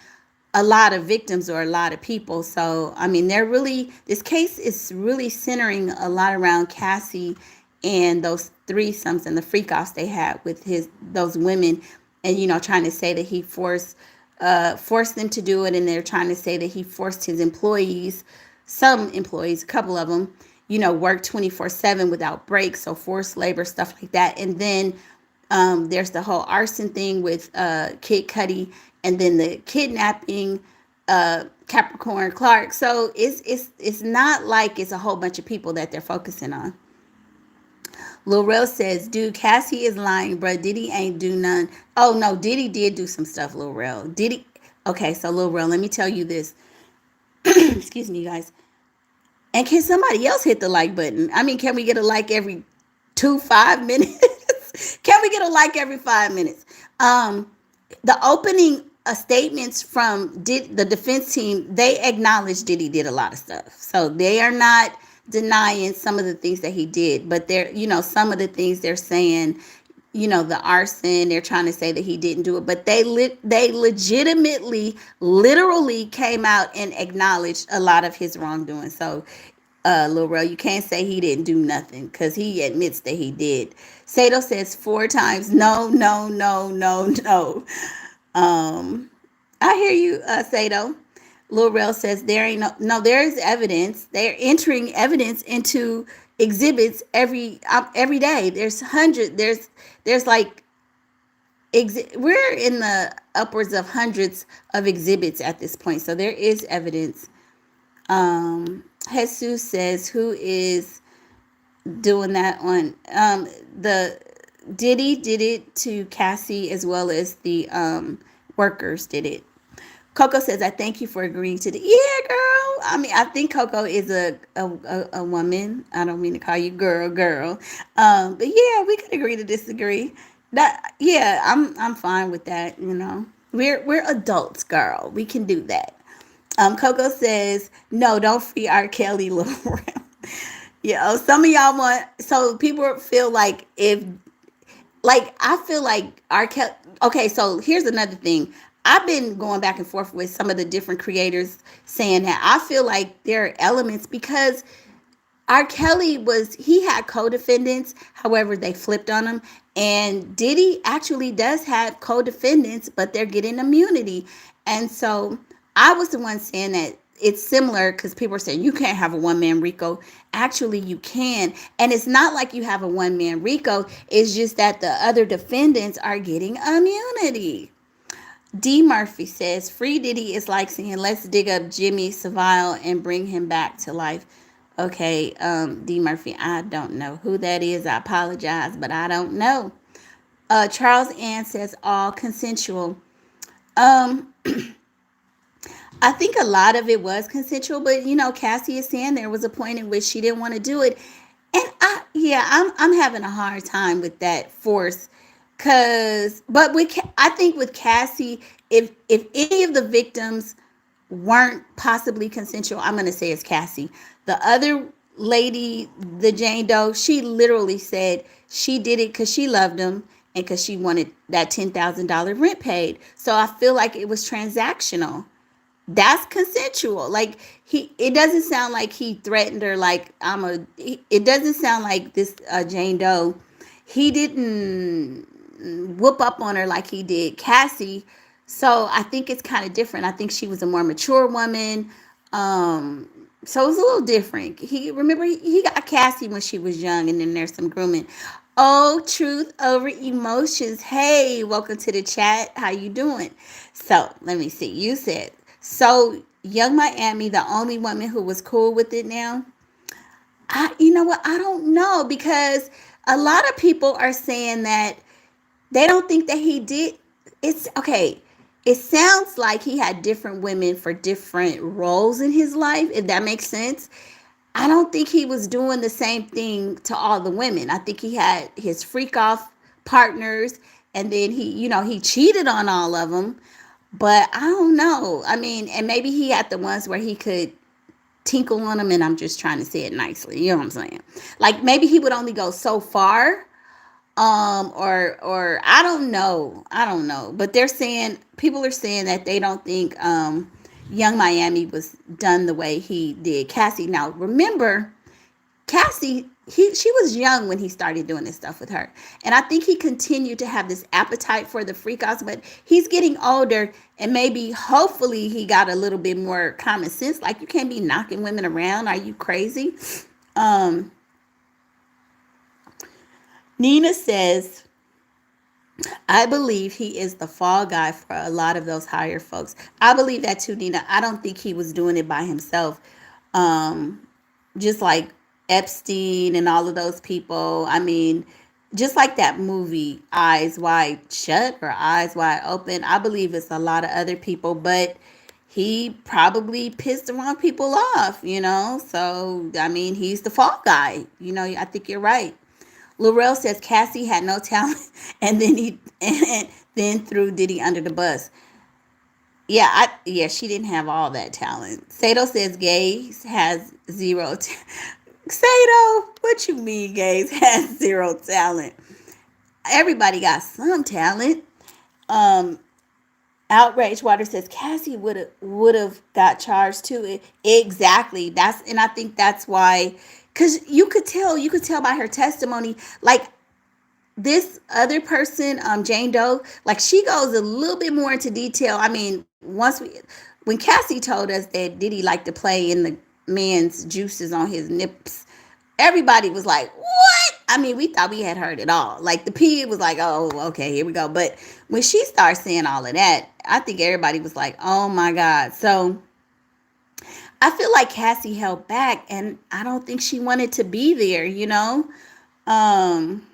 a lot of victims or a lot of people. So, I mean, this case is really centering a lot around Cassie and those threesomes and the freak offs they had with those women, and, trying to say that he forced them to do it. And they're trying to say that he forced his employees, some employees, a couple of them, work 24/7 without breaks. So forced labor, stuff like that. And then there's the whole arson thing with Kid Cudi, and then the kidnapping, Capricorn Clark. So it's not like it's a whole bunch of people that they're focusing on. Lil Rel says, dude, Cassie is lying, bro. Diddy ain't do none. Oh, no, Diddy did do some stuff, Lil Rel. Diddy. Okay, so Lil Rel, let me tell you this. Excuse me, you guys. And can somebody else hit the like button? I mean, can we get a like every 5 minutes? Can we get a like every 5 minutes? The opening statements from the defense team, they acknowledge Diddy did a lot of stuff. So they are not denying some of the things that he did, but they're, some of the things they're saying, the arson, they're trying to say that he didn't do it, but they legitimately, literally came out and acknowledged a lot of his wrongdoing. So, Lil Rel, you can't say he didn't do nothing, because he admits that he did. Sato says 4 times, no, no, no, no, no. I hear you, Sato. Lil Rel says there ain't there is evidence. They're entering evidence into exhibits every day. There's hundreds. There's like we're in the upwards of hundreds of exhibits at this point. So there is evidence. Jesus says, who is doing that on the Diddy did it to Cassie, as well as the workers did it. Coco says, I thank you for agreeing to yeah, girl. I mean, I think Coco is a woman. I don't mean to call you girl. But yeah, we could agree to disagree. Yeah, I'm fine with that, We're adults, girl. We can do that. Coco says, no, don't free R. Kelly, Lil Rel. Yeah, some of y'all so people feel like I feel like R. Kelly. Okay, so here's another thing. I've been going back and forth with some of the different creators saying that I feel like there are elements, because R. Kelly he had co-defendants, however, they flipped on him. And Diddy actually does have co-defendants, but they're getting immunity. And so I was the one saying that it's similar, because people are saying you can't have a one-man RICO. Actually, you can. And it's not like you have a one-man RICO. It's just that the other defendants are getting immunity. D. Murphy says, free Diddy is like saying, let's dig up Jimmy Savile and bring him back to life. Okay, D. Murphy, I don't know who that is. I apologize, but I don't know. Charles Ann says, all consensual. I think a lot of it was consensual, but, Cassie is saying there was a point in which she didn't want to do it. And I'm having a hard time with that force. I think with Cassie, if any of the victims weren't possibly consensual, I'm going to say it's Cassie. The other lady, the Jane Doe, she literally said she did it because she loved him and because she wanted that $10,000 rent paid. So I feel like it was transactional. That's consensual. Like it doesn't sound like he threatened her. Like it doesn't sound like this Jane Doe. He didn't whoop up on her like he did Cassie. So I think it's kind of different. I think she was a more mature woman. So it was a little different. He got Cassie when she was young, and then there's some grooming. Oh, truth over emotions. Hey, welcome to the chat. How you doing? So let me see. You said, so Young Miami, the only woman who was cool with it now. You know what? I don't know, because a lot of people are saying that they don't think that he did. It's okay. It sounds like he had different women for different roles in his life, if that makes sense. I don't think he was doing the same thing to all the women. I think he had his freak off partners, and then he cheated on all of them. But I don't know. I mean, and maybe he had the ones where he could tinkle on him, and I'm just trying to say it nicely. You know what I'm saying? Like maybe he would only go so far. Or I don't know. But they're saying people are saying that they don't think Young Miami was done the way he did Cassie. Now remember, Cassie, she was young when he started doing this stuff with her. And I think he continued to have this appetite for the freakouts, but he's getting older and maybe hopefully he got a little bit more common sense. Like you can't be knocking women around. Are you crazy? Um, Nina says, I believe he is the fall guy for a lot of those higher folks. I believe that too, Nina. I don't think he was doing it by himself. Um, just like Epstein and all of those people. I mean, just like that movie, Eyes Wide Shut or Eyes Wide Open. I believe it's a lot of other people, but he probably pissed the wrong people off, you know? So, I mean, he's the fall guy. You know, I think you're right. Laurel says Cassie had no talent, and then threw Diddy under the bus. Yeah, she didn't have all that talent. Sato says Gaze has zero. Sato, what you mean Gaze has zero talent? Everybody got some talent. Um, Outrage Water says Cassie would have got charged too. Exactly. And I think that's why, because you could tell by her testimony, like this other person, Jane Doe, like she goes a little bit more into detail. I mean, when Cassie told us that Diddy liked to play in the man's juices on his nips, everybody was like, "What?" I mean, we thought we had heard it all. Like the P was like, "Oh, okay, here we go." But when she started saying all of that, I think everybody was like, "Oh my God!" So I feel like Cassie held back, and I don't think she wanted to be there. You know. Um,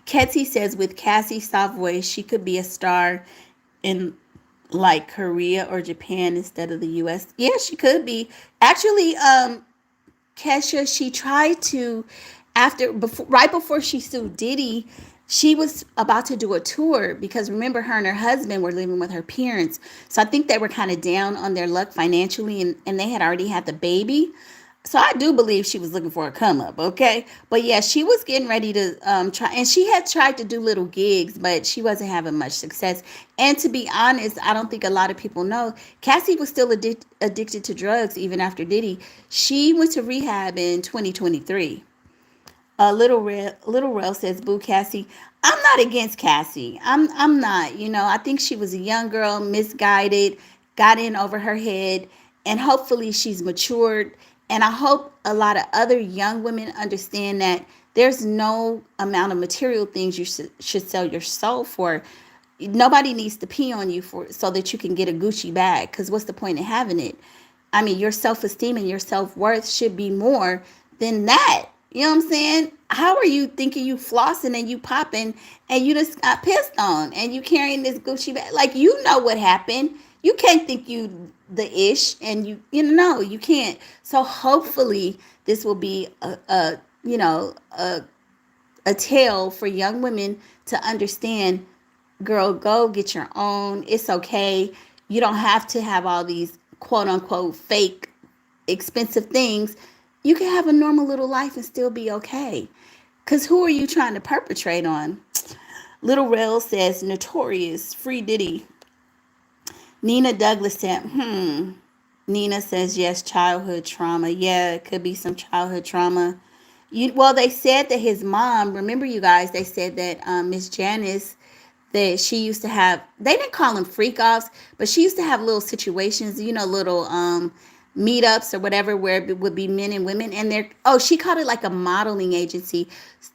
Ketty says with Cassie's soft voice, she could be a star in like Korea or Japan instead of the US. Yeah, she could be. Actually, Kesha, she tried to right before she sued Diddy, she was about to do a tour because remember her and her husband were living with her parents. So I think they were kind of down on their luck financially and they had already had the baby. So I do believe she was looking for a come up, okay? But yeah, she was getting ready to try, and she had tried to do little gigs, but she wasn't having much success. And to be honest, I don't think a lot of people know Cassie was still addicted to drugs even after Diddy. She went to rehab in 2023. Little Rail says, "Boo Cassie." I'm not against Cassie. I'm not. You know, I think she was a young girl, misguided, got in over her head, and hopefully she's matured. And I hope a lot of other young women understand that there's no amount of material things you should sell your soul for. Nobody needs to pee on you for so that you can get a Gucci bag. Because what's the point of having it? I mean, your self-esteem and your self-worth should be more than that. You know what I'm saying? How are you thinking you flossing and you popping and you just got pissed on and you carrying this Gucci bag? Like, you know what happened. You can't think you the ish and you know, you can't. So hopefully this will be a tale for young women to understand, girl, go get your own. It's okay. You don't have to have all these quote unquote fake expensive things. You can have a normal little life and still be okay. Because who are you trying to perpetrate on? Little Rail says, "Notorious, free Diddy." Nina Douglas said, Nina says, yes, childhood trauma. Yeah, it could be some childhood trauma. Well, they said that his mom, remember you guys, they said that Miss Janice, that she used to have, they didn't call them freak offs, but she used to have little situations, you know, little meetups or whatever, where it would be men and women. And she called it like a modeling agency.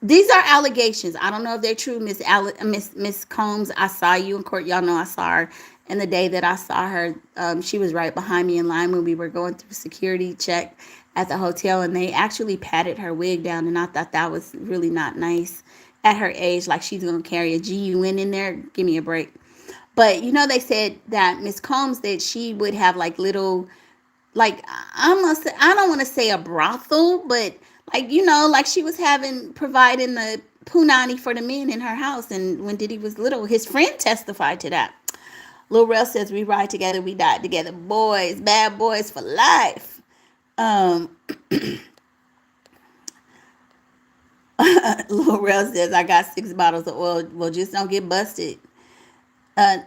These are allegations. I don't know if they're true. Miss Combs, I saw you in court. Y'all know I saw her. And the day that I saw her, she was right behind me in line when we were going through security check at the hotel. And they actually patted her wig down. And I thought that was really not nice at her age. Like she's going to carry a GUN in there. Give me a break. But, you know, they said that Miss Combs, that she would have like little, like, I don't want to say a brothel, but like, you know, like she was providing the punani for the men in her house. And when Diddy was little, his friend testified to that. Lil Rel says, we ride together, we die together. Boys, bad boys for life. Um, Lil Rel says, I got 6 bottles of oil. Well, just don't get busted. Uh,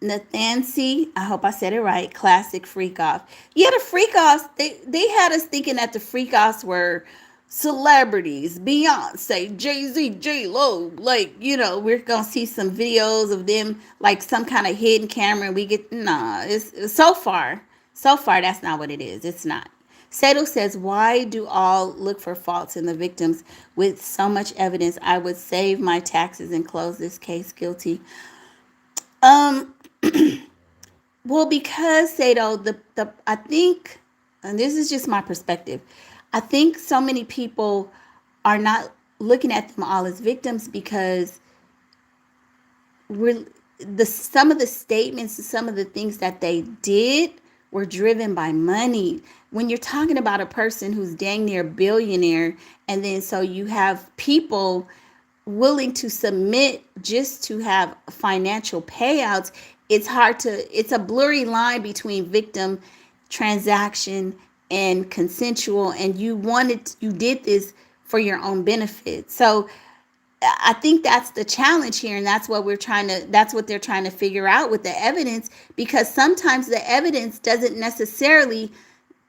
Nathancy, I hope I said it right. Classic freak off. Yeah, the freak offs. They had us thinking that the freak offs were celebrities, Beyonce, Jay-Z, J-Lo. Like, we're gonna see some videos of them, like some kind of hidden camera. And we get It's so far that's not what it is. It's not. Sato says, why do all look for faults in the victims with so much evidence? I would save my taxes and close this case guilty. Um, well, because Sato, the I think, and this is just my perspective, I think so many people are not looking at them all as victims because we're some of the statements and some of the things that they did were driven by money. When you're talking about a person who's dang near billionaire, and then so you have people willing to submit just to have financial payouts, it's a blurry line between victim, transaction, and consensual, and you did this for your own benefit. So I think that's the challenge here, and that's what they're trying to figure out with the evidence, because sometimes the evidence doesn't necessarily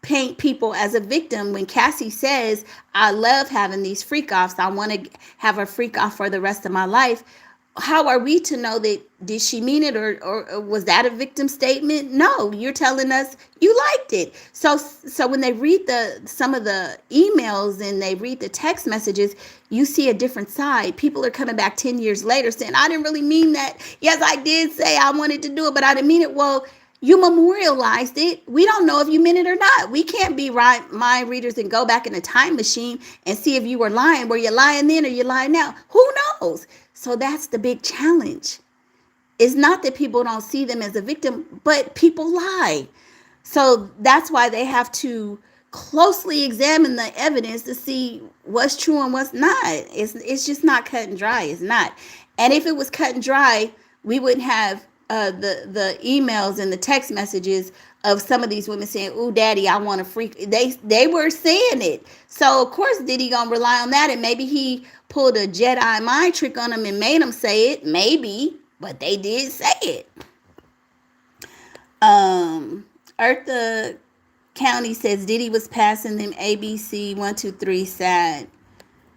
paint people as a victim. When Cassie says, I love having these freak offs, I want to have a freak off for the rest of my life, how are we to know that? Did she mean it, or was that a victim statement? No, you're telling us you liked it. So when they read some of the emails and they read the text messages, you see a different side. People are coming back 10 years later saying, I didn't really mean that. Yes, I did say I wanted to do it, but I didn't mean it. Well, you memorialized it. We don't know if you meant it or not. We can't be mind readers and go back in a time machine and see if you were lying. Were you lying then or you lying now? Who knows? So that's the big challenge. It's not that people don't see them as a victim, but people lie. So that's why they have to closely examine the evidence to see what's true and what's not. It's just not cut and dry. It's not. And if it was cut and dry, we wouldn't have the emails and the text messages of some of these women saying, "Ooh, daddy, I want to freak." They were saying it. So of course Diddy gonna rely on that, and maybe he pulled a Jedi mind trick on them and made them say it. Maybe, but they did say it. Eartha County says Diddy was passing them ABC 1, 2, 3 sad.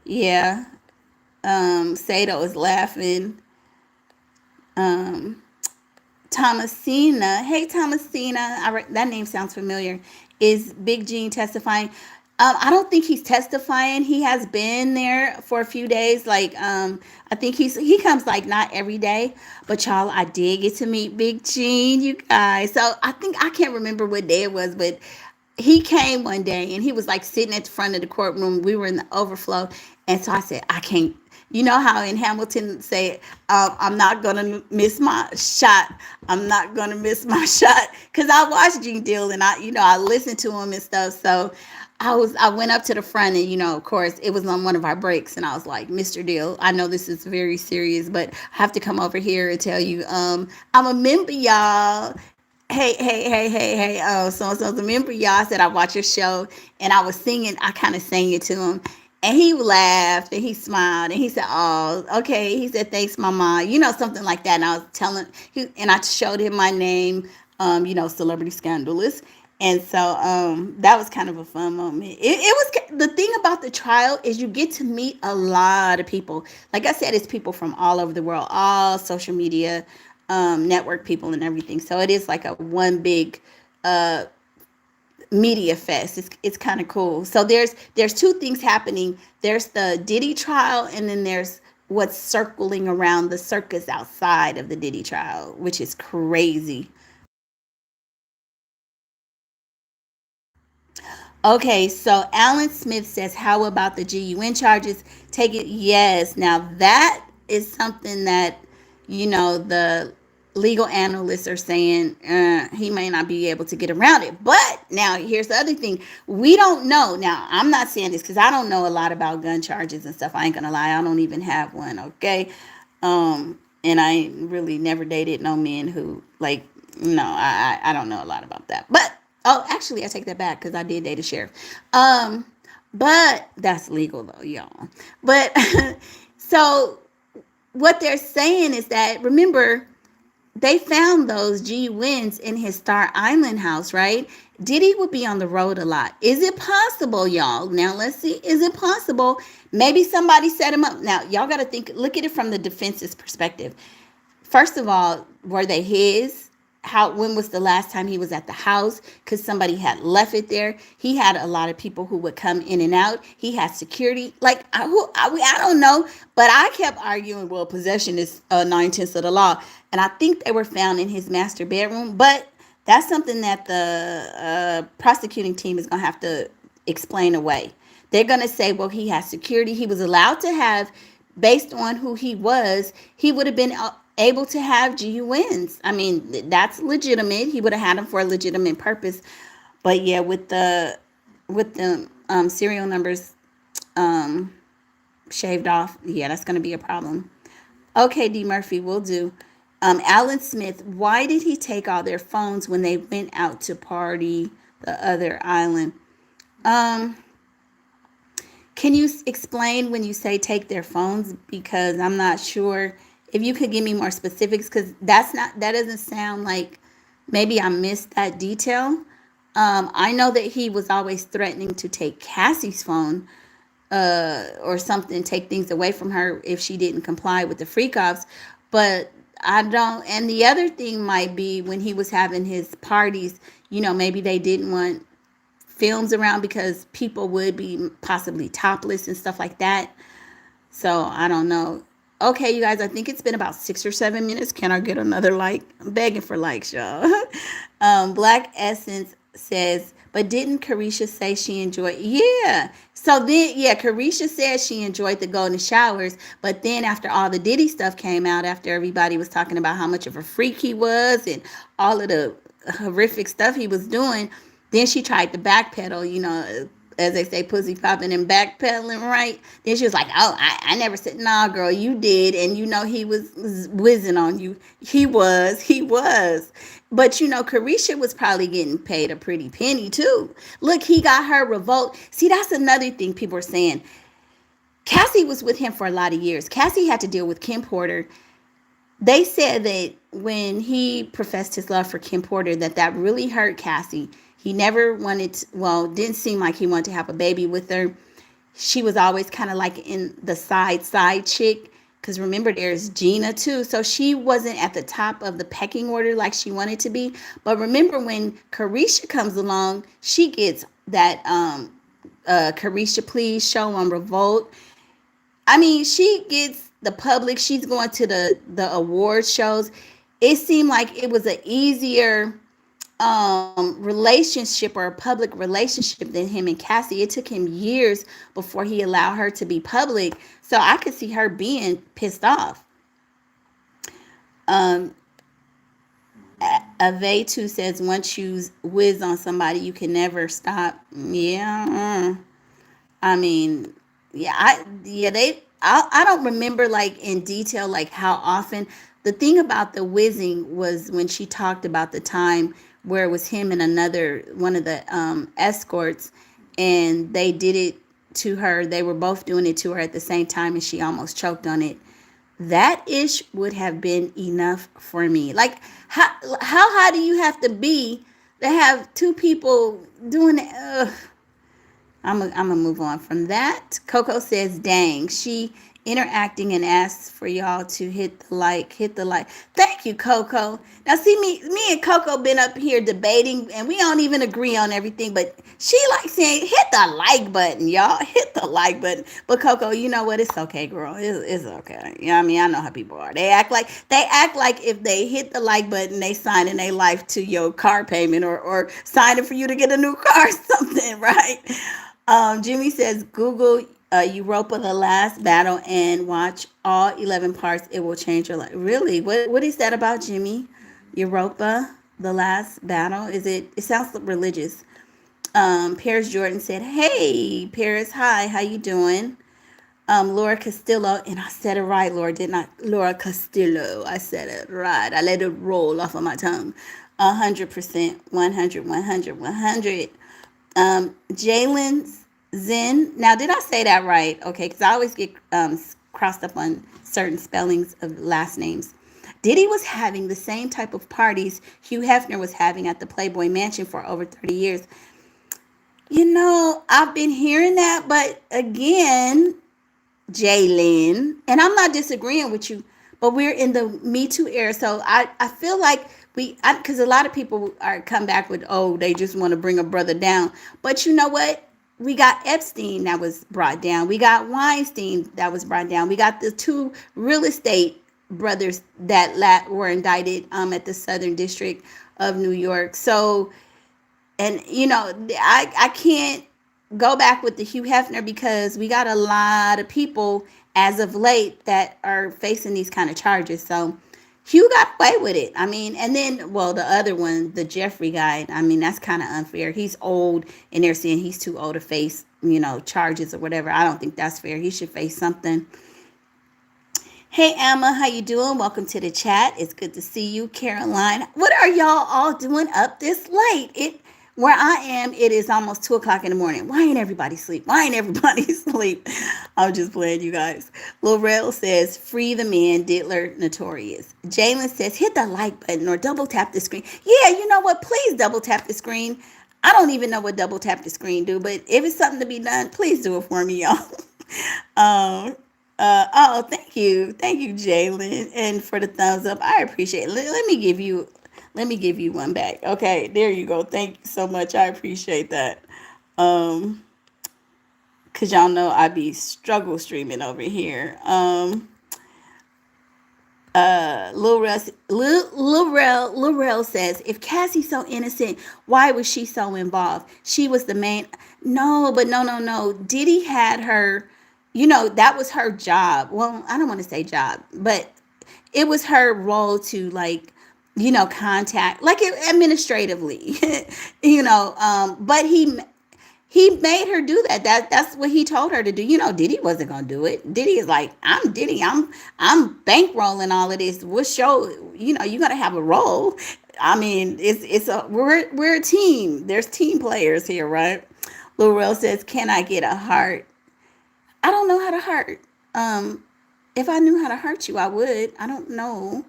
Yeah. Sato is laughing. Thomasina, hey Thomasina, that name sounds familiar. Is Big Gene testifying? I don't think he's testifying. He has been there for a few days. Like, I think he comes like not every day. But y'all, I did get to meet Big Gene, you guys. So I can't remember what day it was, but he came one day and he was like sitting at the front of the courtroom. We were in the overflow, and so I said, I can't. You know how in Hamilton say, I'm not going to miss my shot. I'm not going to miss my shot. Because I watched Gene Deal and I listened to him and stuff. So I went up to the front and, of course, it was on one of our breaks. And I was like, Mr. Deal, I know this is very serious, but I have to come over here and tell you, I'm a member, y'all. Hey. So-and-so's a member, y'all. I said, I watch your show. And I was singing. I kind of sang it to him. And he laughed and he smiled and he said, "Oh, okay." He said, "Thanks, Mama." Something like that. And I was telling him, and I showed him my name, Celebrity ScandaLust. And so that was kind of a fun moment. It was the thing about the trial is you get to meet a lot of people. Like I said, it's people from all over the world, all social media, network people and everything. So it is like a one big media fest. It's kind of cool. So there's two things happening. There's the Diddy trial, and then there's what's circling around the circus outside of the Diddy trial, which is crazy. Okay, so Alan Smith says, how about the GUN charges? Take it. Yes. Now that is something that, the legal analysts are saying he may not be able to get around it. But now here's the other thing. We don't know. Now, I'm not saying this because I don't know a lot about gun charges and stuff. I ain't going to lie. I don't even have one, okay? And I really never dated no men who, like, No, I don't know a lot about that. But oh, actually, I take that back because I did date a sheriff. But that's legal though, y'all. But so what they're saying is that, remember, they found those G Wins in his Star Island house, right? Diddy would be on the road a lot. Is it possible, y'all? Now let's see. Is it possible? Maybe somebody set him up. Now y'all got to look at it from the defense's perspective. First of all, were they his? How, when was the last time he was at the house? Because somebody had left it there. He had a lot of people who would come in and out. He had security. Like, I don't know. But I kept arguing, well, possession is 9/10 of the law. And I think they were found in his master bedroom. But that's something that the prosecuting team is going to have to explain away. They're going to say, well, he has security. He was allowed to have, based on who he would have been able to have GUNs. I mean, that's legitimate. He would have had them for a legitimate purpose. But yeah, with the serial numbers shaved off, yeah, that's going to be a problem. Okay, D. Murphy, we'll do. Alan Smith, why did he take all their phones when they went out to party the other island? Can you explain when you say take their phones? Because I'm not sure. If you could give me more specifics, because that doesn't sound like, maybe I missed that detail. I know that he was always threatening to take Cassie's phone or something, take things away from her if she didn't comply with the freak offs. But I don't. And the other thing might be when he was having his parties, maybe they didn't want films around because people would be possibly topless and stuff like that. So I don't know. Okay, you guys, I think it's been about 6 or 7 minutes. Can I get another like? I'm begging for likes, y'all. Black Essence says, but didn't Carisha say she enjoyed? Yeah. So then, yeah, Carisha said she enjoyed the golden showers. But then after all the Diddy stuff came out, after everybody was talking about how much of a freak he was and all of the horrific stuff he was doing, then she tried to backpedal, as they say, pussy popping and backpedaling, right? Then she was like, oh, I never said, nah, girl, you did. And he was whizzing on you. He was. But, Carisha was probably getting paid a pretty penny, too. Look, he got her revolt. See, that's another thing people are saying. Cassie was with him for a lot of years. Cassie had to deal with Kim Porter. They said that when he professed his love for Kim Porter, that really hurt Cassie. He never didn't seem like he wanted to have a baby with her. She was always kind of like in the side chick. Because remember, there's Gina too. So she wasn't at the top of the pecking order like she wanted to be. But remember, when Carisha comes along, she gets that Carisha Please show on Revolt. I mean, she gets the public. She's going to the award shows. It seemed like it was an easier relationship or a public relationship than him and Cassie. It took him years before he allowed her to be public. So I could see her being pissed off. Avetu says, once you whiz on somebody, you can never stop. Yeah. I mean, yeah, I don't remember like in detail like how often. The thing about the whizzing was when she talked about the time where it was him and one of the escorts, and they did it to her. They were both doing it to her at the same time, and she almost choked on it. That ish would have been enough for me. Like, how high do you have to be to have two people doing it? Ugh. I'm gonna move on from that. Coco says, dang, she interacting and asks for y'all to hit the like. Thank you, Coco. Now see, me and Coco been up here debating, and we don't even agree on everything, but she like saying, hit the like button, y'all. Hit the like button. But Coco, you know what? It's okay, girl. It's okay. You know what I mean? I know how people are. They act like if they hit the like button, they signing their life to your car payment or signing for you to get a new car or something, right? Jimmy says, Google Europa The Last Battle and watch all 11 parts. It will change your life. Really? What is that about, Jimmy? Europa The Last Battle? It sounds religious. Paris Jordan said, hey, Paris, hi, how you doing? Laura Castillo, and I said it right, Laura, didn't I? Laura Castillo, I said it right. I let it roll off of my tongue. 100%, 100, 100, 100. Jalen Zen. Now, did I say that right? Okay, because I always get crossed up on certain spellings of last names. Diddy was having the same type of parties Hugh Hefner was having at the Playboy Mansion for over 30 years. I've been hearing that, but again, Jalen, and I'm not disagreeing with you, but we're in the Me Too era, so I feel like because a lot of people are come back with, oh, they just want to bring a brother down, but you know what? We got Epstein that was brought down. We got Weinstein that was brought down. We got the two real estate brothers that were indicted at the Southern District of New York. So, and I can't go back with the Hugh Hefner because we got a lot of people as of late that are facing these kind of charges. So Hugh got away with it. I mean, and then, well, the other one, the Jeffrey guy, I mean, that's kind of unfair. He's old and they're saying he's too old to face, charges or whatever. I don't think that's fair. He should face something. Hey Emma, how you doing? Welcome to the chat. It's good to see you. Caroline, what are y'all all doing up this late? Where I am, it is almost 2 o'clock in the morning. Why ain't everybody sleep? Why ain't everybody sleep? I'm just playing, you guys. Lorel says, free the man, Diddler notorious. Jalen says, hit the like button or double tap the screen. Yeah, you know what? Please double tap the screen. I don't even know what double tap the screen do, but if it's something to be done, please do it for me, y'all. Thank you, Jalen, and for the thumbs up. I appreciate it. Let me give you one back. Okay, there you go. Thank you so much. I appreciate that. Cause y'all know I be struggle streaming over here. Lorel says, if Cassie's so innocent, why was she so involved? She was the main. No, but no. Diddy had her. That was her job. Well, I don't want to say job, but it was her role to contact administratively, but he made her do that. That's what he told her to do. Diddy wasn't gonna do it. Diddy is like, I'm Diddy. I'm bankrolling all of this. What's your, you gotta have a role. I mean, we're a team. There's team players here, right? Laurel says, can I get a heart? I don't know how to hurt. If I knew how to hurt you, I would. I don't know.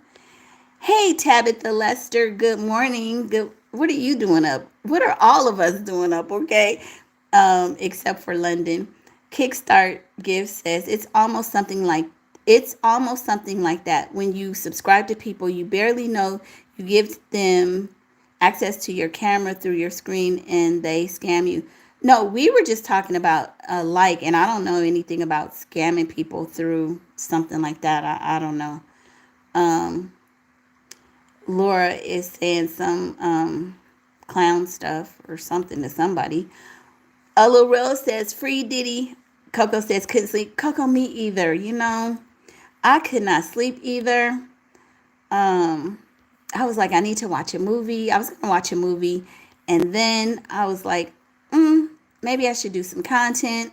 Hey, Tabitha Lester, good morning. What are you doing up? What are all of us doing up, okay? Except for London. Kickstart Gift says, it's almost something like that. When you subscribe to people you barely know, you give them access to your camera through your screen and they scam you. No, we were just talking about and I don't know anything about scamming people through something like that. I don't know. Laura is saying some clown stuff or something to somebody. Lorel says, free Diddy. Coco says, couldn't sleep. Coco, me either. I could not sleep either. I was like, I need to watch a movie. I was going to watch a movie. And then I was like, maybe I should do some content.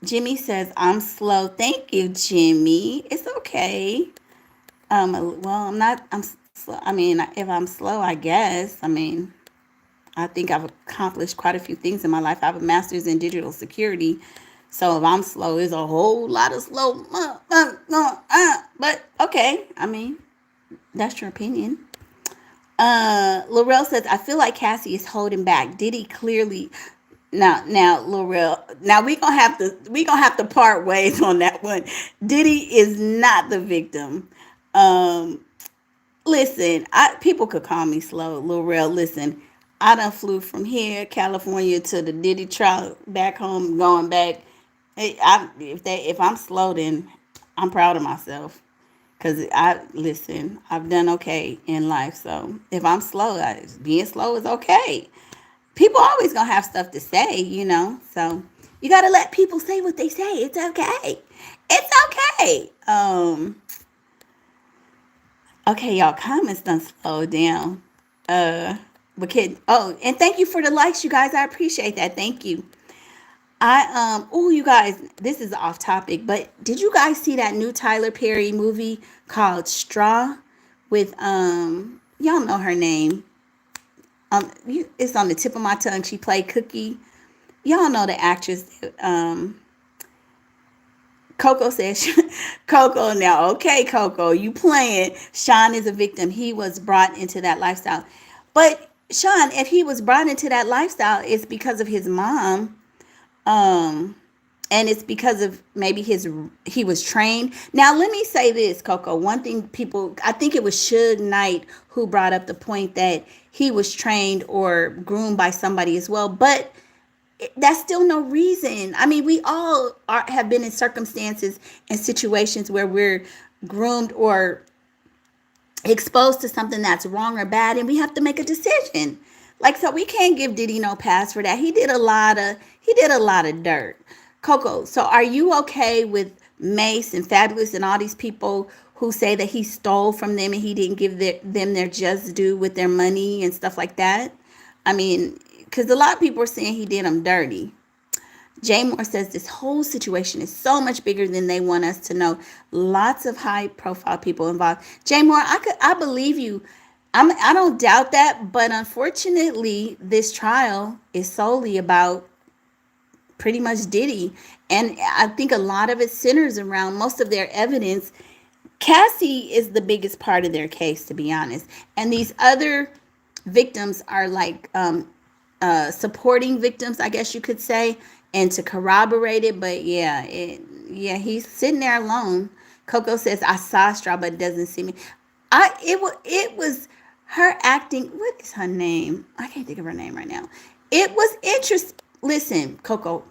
Jimmy says, I'm slow. Thank you, Jimmy. It's okay. Well, I'm slow. I mean, if I'm slow, I guess. I mean, I think I've accomplished quite a few things in my life. I have a master's in digital security. So if I'm slow, it's a whole lot of slow. But okay. I mean, that's your opinion. Laurel says, I feel like Cassie is holding back. Diddy clearly. Now, Laurel. Now we gonna have to part ways on that one. Diddy is not the victim. Listen, people could call me slow, Laurel. Listen, I done flew from here, California, to the Diddy trial, back home, going back. If I'm slow, then I'm proud of myself. Cause I've done okay in life. So if I'm slow, being slow is okay. People always gonna have stuff to say, So you gotta let people say what they say. It's okay. It's okay. Okay, y'all, comments done slow down. And thank you for the likes, you guys. I appreciate that. Thank you. You guys, this is off topic, but did you guys see that new Tyler Perry movie called Straw with y'all know her name. It's on the tip of my tongue. She played Cookie. Y'all know the actress. Coco says, Coco, now, okay, Coco, you playing. Sean is a victim. He was brought into that lifestyle. But Sean, if he was brought into that lifestyle, it's because of his mom. And it's because of maybe he was trained. Now, let me say this, Coco. One thing I think it was Suge Knight who brought up the point that he was trained or groomed by somebody as well. But that's still no reason. I mean, we all have been in circumstances and situations where we're groomed or exposed to something that's wrong or bad, and we have to make a decision. Like, so we can't give Diddy no pass for that. He did a lot of dirt. Coco, so are you okay with Mace and Fabulous and all these people who say that he stole from them and he didn't give them their just due with their money and stuff like that? I mean, because a lot of people are saying he did them dirty. Jay Moore says this whole situation is so much bigger than they want us to know. Lots of high profile people involved. Jay Moore, I believe you. I don't doubt that, but unfortunately, this trial is solely about pretty much Diddy. And I think a lot of it centers around most of their evidence. Cassie is the biggest part of their case, to be honest. And these other victims are like supporting victims, I guess you could say, and to corroborate it. But yeah, he's sitting there alone. Coco says, I saw Straw, but it doesn't see me. It was her acting. What is her name? I can't think of her name right now. It was interesting. Listen, Coco,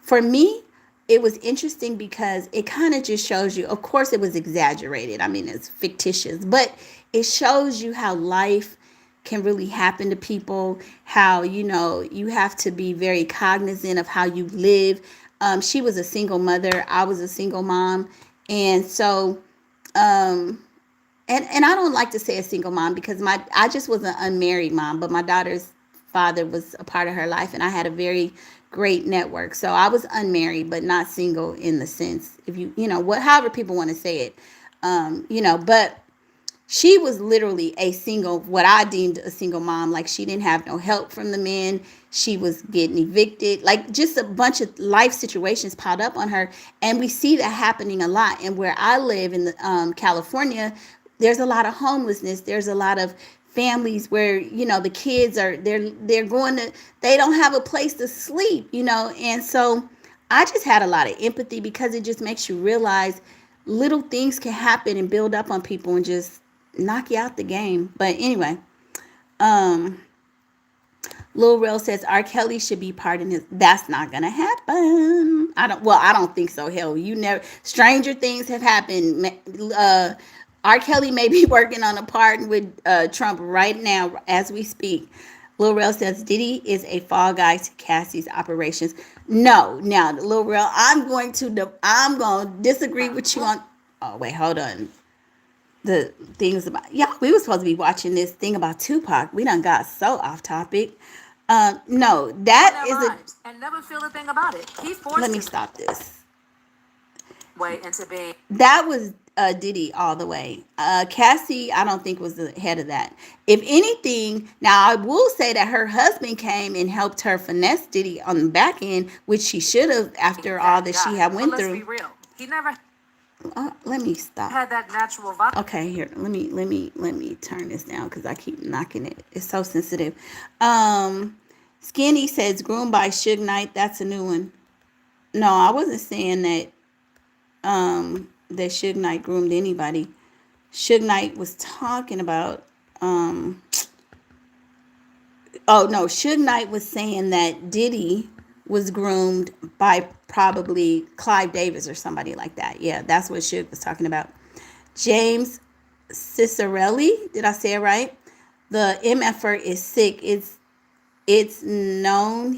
for me, it was interesting because it kind of just shows you, of course, it was exaggerated. I mean, it's fictitious, but it shows you how life can really happen to people, how, you have to be very cognizant of how you live. She was a single mother. I was a single mom. And so, and I don't like to say a single mom because I just was an unmarried mom, but my daughter's father was a part of her life, and I had a very great network. So I was unmarried, but not single in the sense, if however people want to say it, but she was literally what I deemed a single mom. Like, she didn't have no help from the men. She was getting evicted. Like, just a bunch of life situations piled up on her. And we see that happening a lot. And where I live in California, there's a lot of homelessness. There's a lot of families where, the kids they don't have a place to sleep, And so I just had a lot of empathy because it just makes you realize little things can happen and build up on people and just knock you out the game. But anyway, Lil Rel says R. Kelly should be pardoned. That's not gonna happen. I don't think so. Hell, stranger things have happened. R. Kelly may be working on a pardon with Trump right now as we speak. Lil Rel says Diddy is a fall guy to Cassie's operations. No, now Lil Rel, I'm going to disagree with you on. Oh wait, hold on. The things about we were supposed to be watching this thing about Tupac. We done got so off topic. No, that is and never feel a thing about it. He forced. Let me stop this. Way into being. That was Diddy all the way. Cassie, I don't think was the head of that. If anything, now I will say that her husband came and helped her finesse Diddy on the back end, which she should have after all that she had went through. Let's be real. He never. Let me stop. Had that natural vibe. Okay, here. Let me turn this down because I keep knocking it. It's so sensitive. Skinny says groomed by Suge Knight. That's a new one. No, I wasn't saying that. That Suge Knight groomed anybody. Suge Knight was talking about. Oh no, Suge Knight was saying that Diddy was groomed by probably Clive Davis or somebody like that. Yeah, that's what Suge was talking about. James Cicerelli, did I say it right? The MFer is sick. It's known.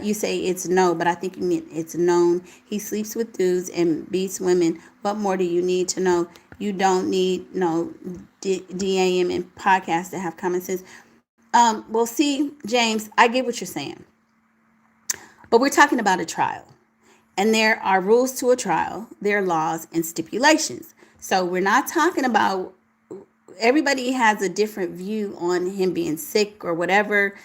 You say it's no, but I think you mean it's known. He sleeps with dudes and beats women. What more do you need to know? You don't need no DAM and podcasts to have common sense. Well, see, James, I get what you're saying. But we're talking about a trial. And there are rules to a trial. There are laws and stipulations. So we're not talking about everybody has a different view on him being sick or whatever.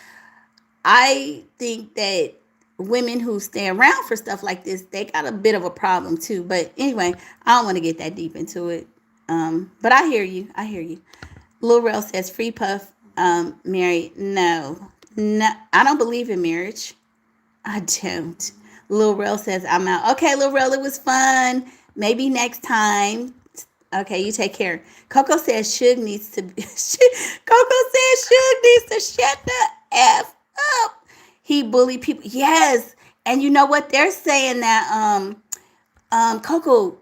I think that women who stay around for stuff like this, they got a bit of a problem too. But anyway, I don't want to get that deep into it. But I hear you. I hear you. Lil Rel says, "Free Puff, married." No, no, I don't believe in marriage. I don't. Lil Rel says, "I'm out." Okay, Lil Rel, it was fun. Maybe next time. Okay, you take care. Coco says Suge needs to be. Coco says Suge needs to shut the F up. He bullied people. Yes. And you know what? They're saying that Coco,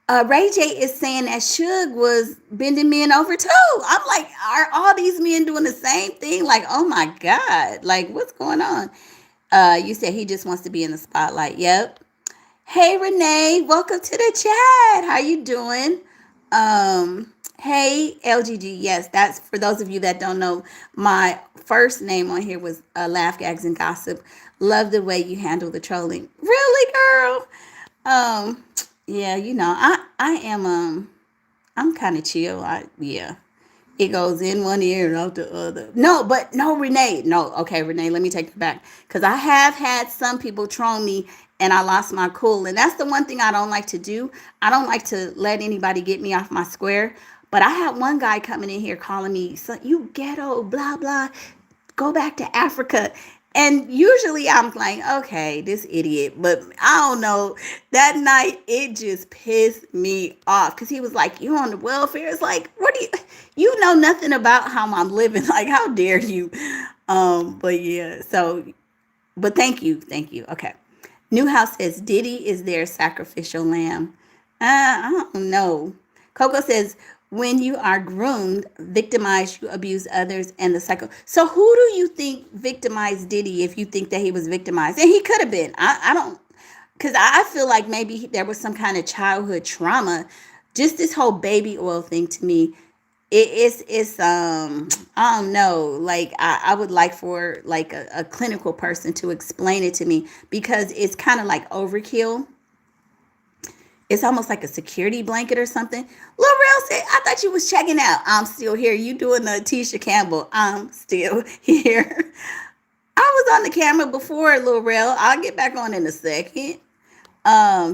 Ray J is saying that Suge was bending men over too. I'm like, are all these men doing the same thing? Like, oh my God. Like, what's going on? You said he just wants to be in the spotlight. Yep. Hey Renee, welcome to the chat. How you doing? Hey LGG. Yes, that's for those of you that don't know. My first name on here was Laugh Gags and Gossip. Love the way you handle the trolling. Really, girl? Yeah, you know, I am I'm kind of chill. Yeah. It goes in one ear and out the other. No, but no, Renee. No, okay, Renee, let me take it back. Because I have had some people troll me and I lost my cool. And that's the one thing I don't like to do. I don't like to let anybody get me off my square. But I had one guy coming in here calling me, so you ghetto, blah, blah, go back to Africa. And usually I'm like, okay, this idiot. But I don't know. That night, it just pissed me off. Because he was like, you on the welfare? It's like, what do you know nothing about how I'm living. Like, how dare you? But yeah, so, but thank you. Thank you. Okay. Newhouse says, Diddy is their sacrificial lamb. I don't know. Coco says, when you are groomed, victimized, you abuse others, and the cycle. So who do you think victimized Diddy if you think that he was victimized? And he could have been. I don't, because I feel like maybe there was some kind of childhood trauma. Just this whole baby oil thing to me, it's I don't know. Like I would like for like a clinical person to explain it to me because it's kind of like overkill. It's almost like a security blanket or something. Lil Rel said, I thought you was checking out. I'm still here. You doing the Tisha Campbell. I'm still here. I was on the camera before, Lil Rel. I'll get back on in a second.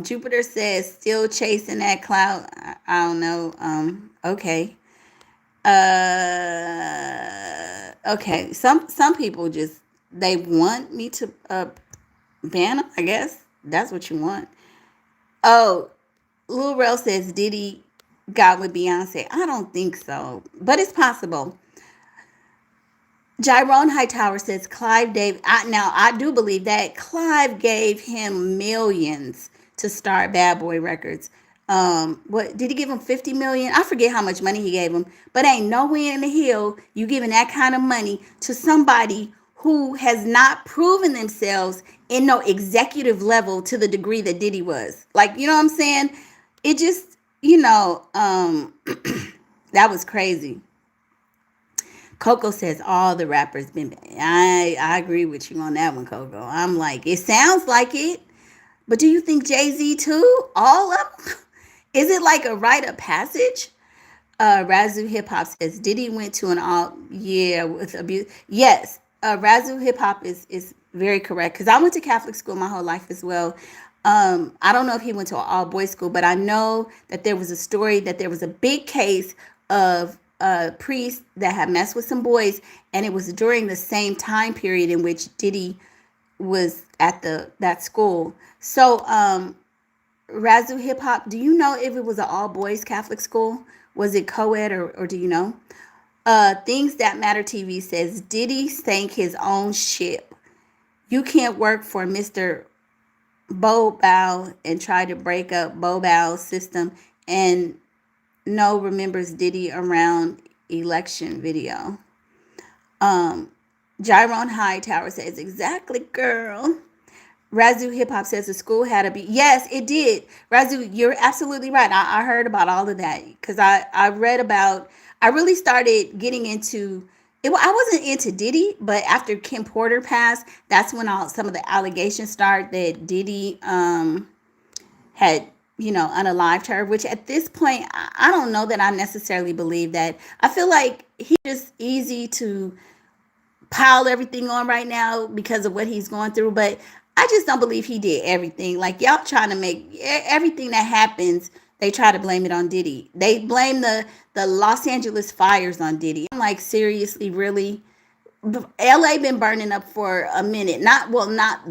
Jupiter says, still chasing that cloud. I don't know. Okay. Okay. Some people just, they want me to ban them, I guess. That's what you want. Oh, Lil Rel says Diddy got with Beyonce. I don't think so, but it's possible. Jyrone Hightower says Clive Dave. Now, I do believe that Clive gave him millions to start Bad Boy Records. What did he give him? 50 million? I forget how much money he gave him, but ain't no way in the hell you giving that kind of money to somebody who has not proven themselves in no executive level to the degree that Diddy was. Like, you know what I'm saying? It just, that was crazy. Coco says all the rappers been. I agree with you on that one, Coco. I'm like, it sounds like it, but do you think Jay-Z too? All of them? Is it like a rite of passage? Razoo Hip Hop says Diddy went to an all with abuse. Yes, Razoo Hip Hop is very correct because I went to Catholic school my whole life as well. I don't know if he went to an all boys school, but I know that there was a story that there was a big case of a priest that had messed with some boys, and it was during the same time period in which Diddy was at that school. So, Razoo Hip Hop, do you know if it was an all boys Catholic school? Was it co-ed or do you know? Things That Matter TV says Diddy sank his own ship. You can't work for Mr. Bo Bow and try to break up Bo Bow's system and no remembers Diddy around election video. Jyrone Hightower says, exactly, girl. Razoo Hip Hop says the school had to be. Yes, it did. Razoo, you're absolutely right. I heard about all of that because I read about, I really started getting into it. I wasn't into Diddy, but after Kim Porter passed, that's when some of the allegations started that Diddy had unalived her, which at this point, I don't know that I necessarily believe that. I feel like he's just easy to pile everything on right now because of what he's going through, but I just don't believe he did everything. Like, y'all trying to make everything that happens, they try to blame it on Diddy. They blame the Los Angeles fires on Diddy. I'm like, seriously, really? LA been burning up for a minute. Not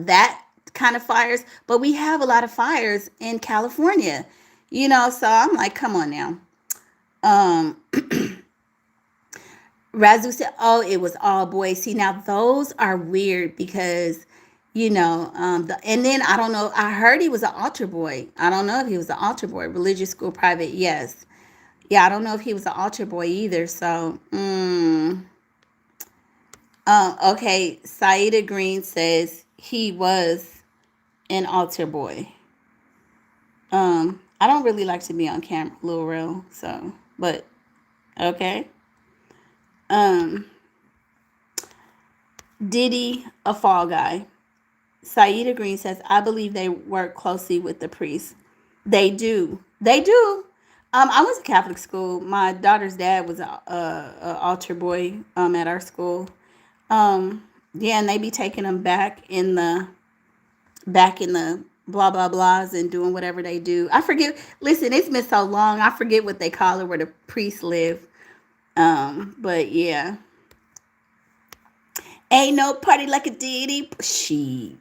that kind of fires, but we have a lot of fires in California. So I'm like, come on now. Um Razu said, "Oh, it was all boys." See, now those are weird because, and then I don't know. I heard he was an altar boy. I don't know if he was an altar boy. Religious school, private, yes. Yeah, I don't know if he was an altar boy either. So, okay. Saida Green says he was an altar boy. I don't really like to be on camera, Lil Real. So, but okay. Um, Diddy, a fall guy. Saida Green says, I believe they work closely with the priests. They do. They do. I went to Catholic school. My daughter's dad was a altar boy at our school. Yeah, and they be taking them back in the blah blah blahs and doing whatever they do. I forget. Listen, it's been so long. I forget what they call it where the priests live. But yeah, ain't no party like a Diddy. She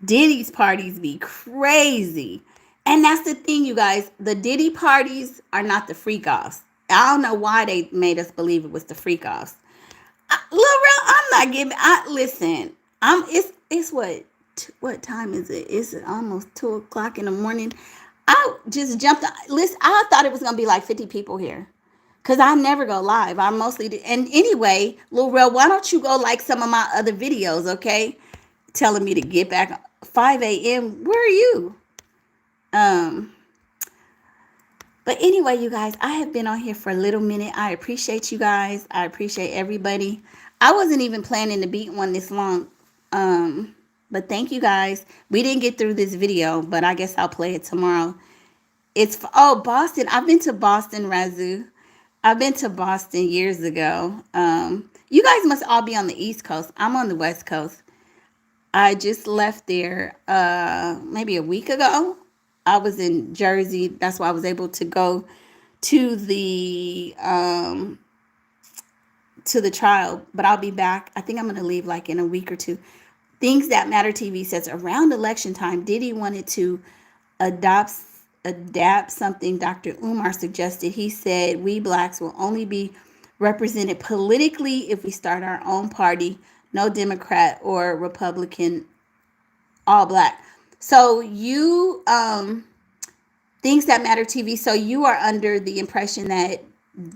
Diddy's parties be crazy. And that's the thing, you guys. The Diddy parties are not the freak offs. I don't know why they made us believe it was the freak offs. Lil Rel, I'm not giving. Listen. It's what time is it? It's almost 2 o'clock in the morning. I just jumped. Listen, I thought it was gonna be like 50 people here. Cause I never go live. I mostly do. And anyway, Lil Rel, why don't you go like some of my other videos, okay? Telling me to get back 5 a.m. Where are you? Um, but anyway, you guys, I have been on here for a little minute. I appreciate you guys. I appreciate everybody. I wasn't even planning to be on this long. But thank you guys. We didn't get through this video, but I guess I'll play it tomorrow. Boston. I've been to Boston, Razu. I've been to Boston years ago. You guys must all be on the East Coast. I'm on the West Coast. I just left there maybe a week ago. I was in Jersey. That's why I was able to go to the trial. But I'll be back. I think I'm going to leave like in a week or two. Things That Matter TV says around election time, Diddy wanted to adapt something Dr. Umar suggested. He said, we blacks will only be represented politically if we start our own party, no Democrat or Republican, all black. So you, Things That Matter TV, so you are under the impression that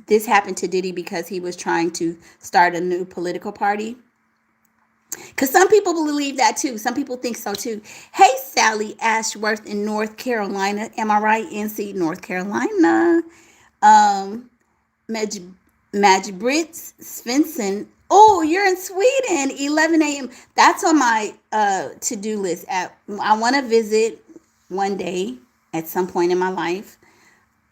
this happened to Diddy because he was trying to start a new political party? Because some people believe that too. Some people think so too. Hey, Sally Ashworth in North Carolina. Am I right? NC, North Carolina. Madge Brits Svensson. Oh, you're in Sweden. 11 a.m. That's on my to-do list. I want to visit one day at some point in my life.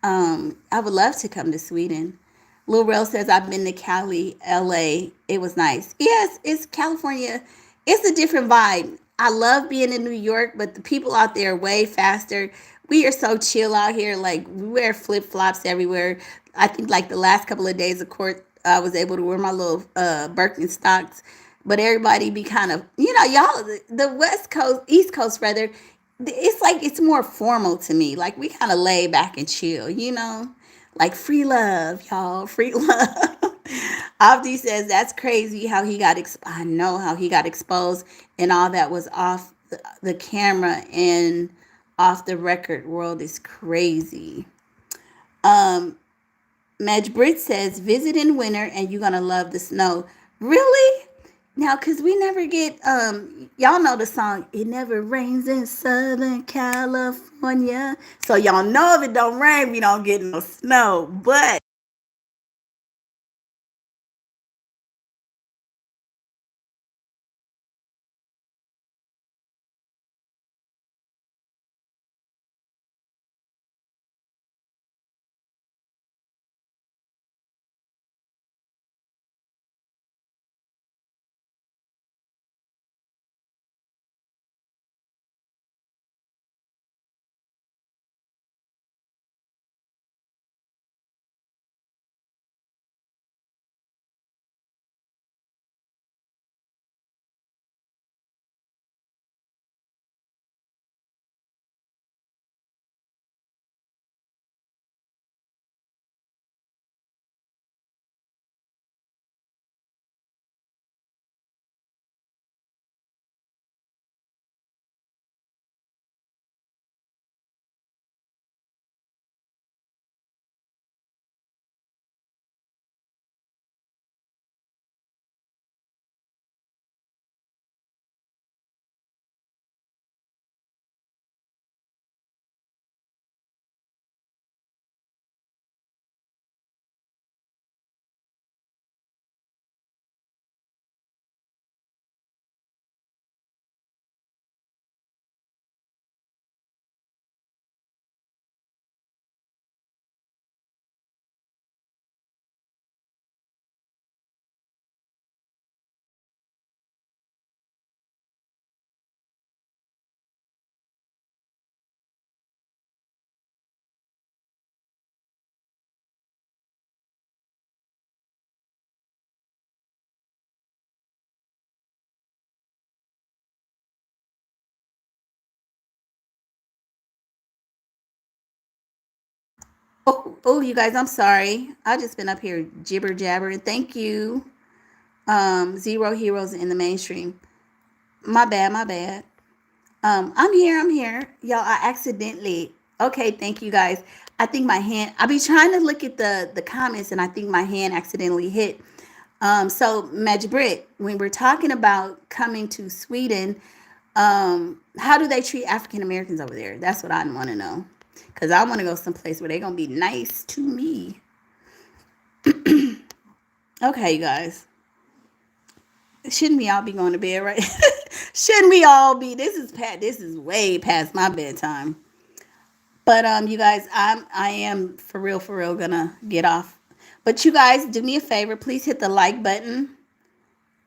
I would love to come to Sweden. Lil Rel says, I've been to Cali, LA. It was nice. Yes, it's California. It's a different vibe. I love being in New York, but the people out there are way faster. We are so chill out here. Like, we wear flip-flops everywhere. I think like the last couple of days, of course, I was able to wear my little Birkenstocks. But everybody be kind of, y'all, the West Coast, East Coast rather, it's like it's more formal to me. Like, we kind of lay back and chill, like free love, y'all, free love. Avdi says that's crazy how he got. I know how he got exposed, and all that was off the camera and off the record. World is crazy. Madge Britt says visit in winter, and you're gonna love the snow. Really? Now, cause we never get y'all know the song "It Never Rains in Southern California," so y'all know if it don't rain, we don't get no snow. But Oh, you guys, I'm sorry. I just been up here jibber jabbering. Thank you. Zero heroes in the mainstream. My bad, my bad. I'm here. Y'all, I accidentally. Okay, thank you guys. I think my hand. I be trying to look at the comments, and I think my hand accidentally hit. So Magic Brit, when we're talking about coming to Sweden, how do they treat African Americans over there? That's what I want to know. Cause I want to go someplace where they're gonna be nice to me. Okay, you guys. Shouldn't we all be going to bed, right? Shouldn't we all be? This is way past my bedtime. But you guys, I am for real gonna get off. But you guys, do me a favor, please hit the like button.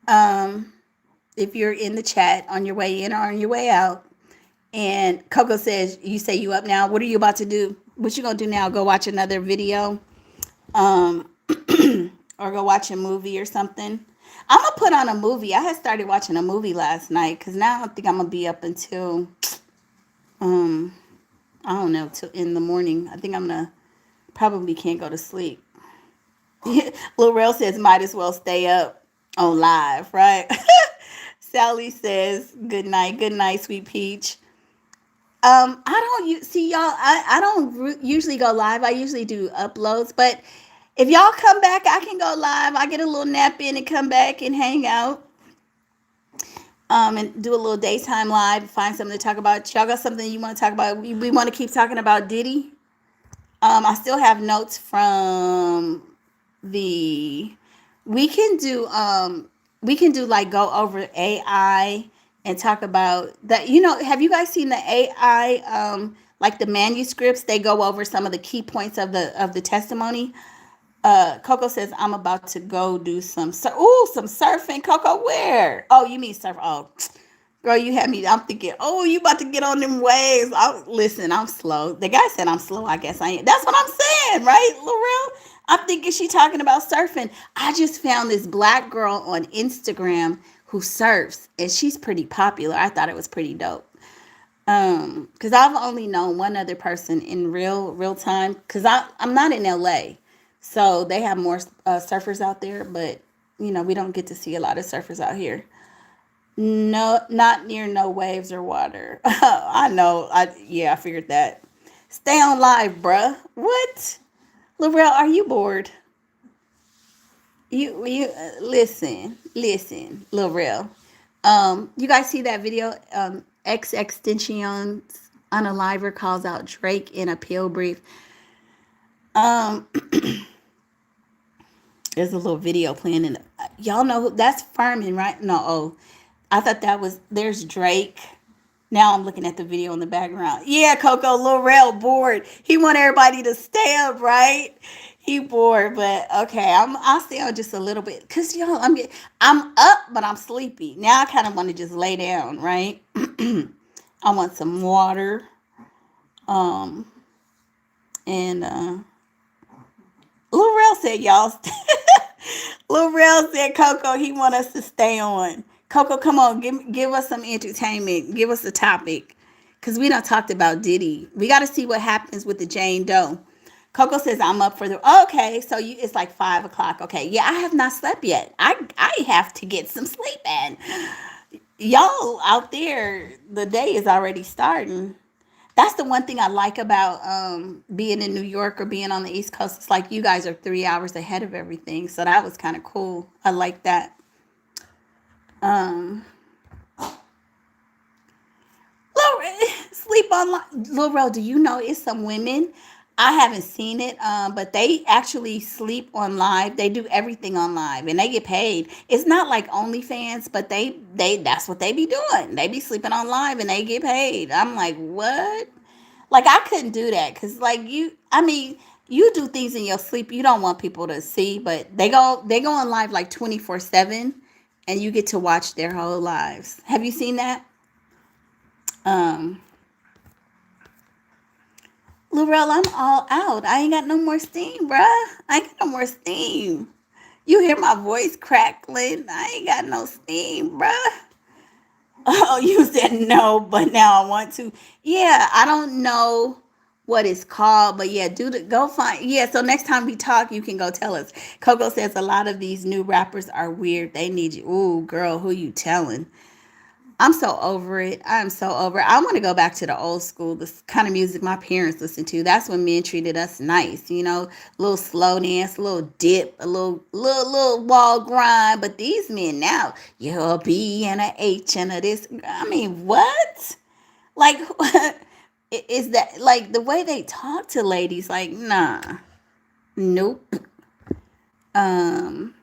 Um, if you're in the chat on your way in or on your way out. And Coco says, you say you up now. What are you about to do? What you gonna do now? Go watch another video? Um, or go watch a movie or something? I'm gonna put on a movie. I had started watching a movie last night because now I think I'm gonna be up until um I don't know till in the morning. I think I'm gonna probably can't go to sleep. Lil Rel says might as well stay up on live, right? Sally says good night, sweet peach. I don't see y'all. I don't usually go live. I usually do uploads, but if y'all come back, I can go live. I get a little nap in and come back and hang out. And do a little daytime live. Find something to talk about. Y'all got something you want to talk about? We want to keep talking about Diddy. I still have notes from the. We can do. We can do like go over AI and talk about that. You know, have you guys seen the AI? Like the manuscripts, they go over some of the key points of the testimony. Coco says I'm about to go do some some surfing. Coco, where? Oh, you mean surf? Oh, girl, you had me. I'm thinking, oh, you about to get on them waves. Listen, I'm slow. The guy said I'm slow. I guess I am. That's what I'm saying, right, Laurel? I'm thinking she talking about surfing. I just found this black girl on Instagram who surfs, and she's pretty popular. I thought it was pretty dope. Because I've only known one other person in real time. Because I'm not in LA, so they have more surfers out there. But you know, we don't get to see a lot of surfers out here. No, not near no waves or water. I know. I figured that. Stay on live, bruh. What? Laurel, are you bored? You listen, Laurel. You guys see that video? X Extensions Unaliver calls out Drake in appeal brief. There's a little video playing in. Y'all know that's Furman, right? No, I thought that was. There's Drake. Now I'm looking at the video in the background. Yeah, Coco, Laurel bored. He want everybody to stay up, right? He bored, but okay. I'll stay on just a little bit, cause y'all, I'm up, but I'm sleepy. Now I kind of want to just lay down, right? I want some water. Um, and Laurel said, y'all. Laurel said, Coco, he want us to stay on. Coco, come on, give us some entertainment. Give us a topic. Because we done talked about Diddy. We got to see what happens with the Jane Doe. Coco says, I'm up for the... Okay, so it's like 5 o'clock. Okay, yeah, I have not slept yet. I have to get some sleep in. Y'all out there, the day is already starting. That's the one thing I like about being in New York or being on the East Coast. It's like you guys are 3 hours ahead of everything. So that was kind of cool. I like that. Sleep on Laurel, do you know it's some women? I haven't seen it, but they actually sleep on live. They do everything on live, and they get paid. It's not like OnlyFans, but they that's what they be doing. They be sleeping on live, and they get paid. I'm like, what? Like I couldn't do that because, like you do things in your sleep you don't want people to see, but they go on live like 24/7, and you get to watch their whole lives. Have you seen that? Um. Laurel, I'm all out. I ain't got no more steam, bruh. I ain't got no more steam. You hear my voice crackling? I ain't got no steam, bruh. Oh, you said no, but now I want to. Yeah, I don't know what it's called, but yeah, go find. Yeah, so next time we talk, you can go tell us. Coco says a lot of these new rappers are weird. They need you. Ooh, girl, who you telling? I'm so over it. I'm so over it. I want to go back to the old school, the kind of music my parents listened to. That's when men treated us nice, a little slow dance, a little dip, a little wall grind. But these men now, you're a B and a H and a this. I mean, what? Like, is that like the way they talk to ladies? Like, nah, nope. Um,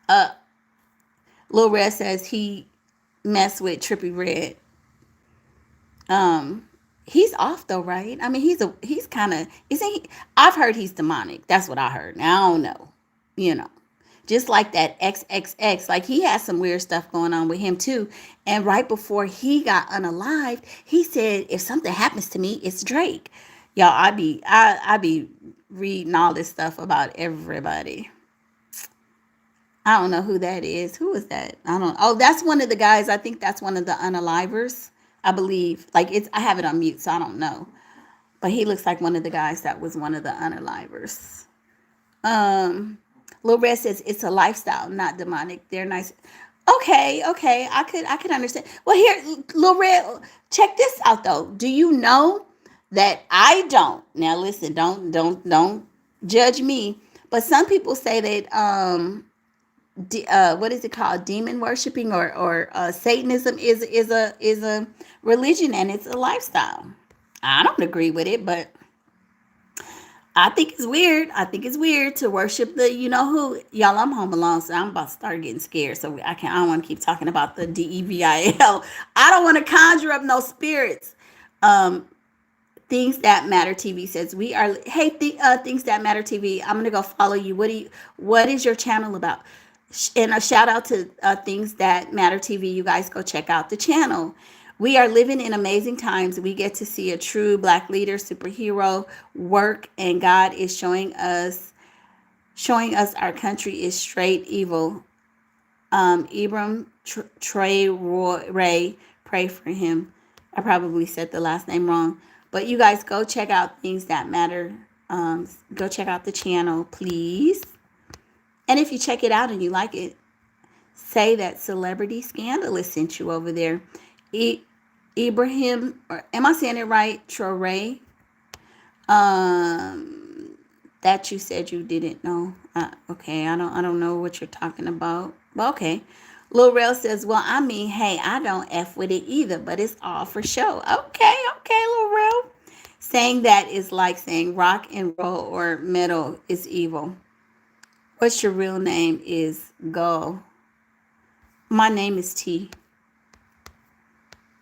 uh, Lil Red says he messed with Trippy Red. Um, he's off though, right? I mean, he's kind of isn't he? I've heard he's demonic. That's what I heard. Now I don't know, you know. Just like that XXX, like he has some weird stuff going on with him too. And right before he got unalived, he said, "If something happens to me, it's Drake." Y'all, I be reading all this stuff about everybody. I don't know who that is. Who is that? I don't. Oh, that's one of the guys. I think that's one of the unalivers. I believe. Like it's. I have it on mute, so I don't know. But he looks like one of the guys that was one of the unalivers. Lil Red says it's a lifestyle, not demonic. They're nice. Okay, okay. I could understand. Well, here, Lil Red, check this out though. Do you know that I don't? Now listen, don't judge me. But some people say that what is it called, demon worshiping or Satanism is a religion and it's a lifestyle. I don't agree with it, but I think it's weird. I think it's weird to worship the you know who. Y'all, I'm home alone, so I'm about to start getting scared. So I don't want to keep talking about the devil. I don't want to conjure up no spirits. Um, Things That Matter TV says we are. Hey, Things That Matter TV. I'm gonna go follow you. What is your channel about? And a shout out to Things That Matter TV. You guys go check out the channel. We are living in amazing times. We get to see a true Black leader, superhero work, and God is showing us our country is straight evil. Ibram Trey Ray, pray for him. I probably said the last name wrong, but you guys go check out Things That Matter. Go check out the channel, please. And if you check it out and you like it, say that Celebrity ScandaLust sent you over there. Ibrahim, or am I saying it right? Traore. That you said you didn't know. Okay, I don't know what you're talking about. But okay. Lil Rel says, well, I mean, hey, I don't F with it either, but it's all for show. Okay, Lil Rel. Saying that is like saying rock and roll or metal is evil. What's your real name is Go. My name is T.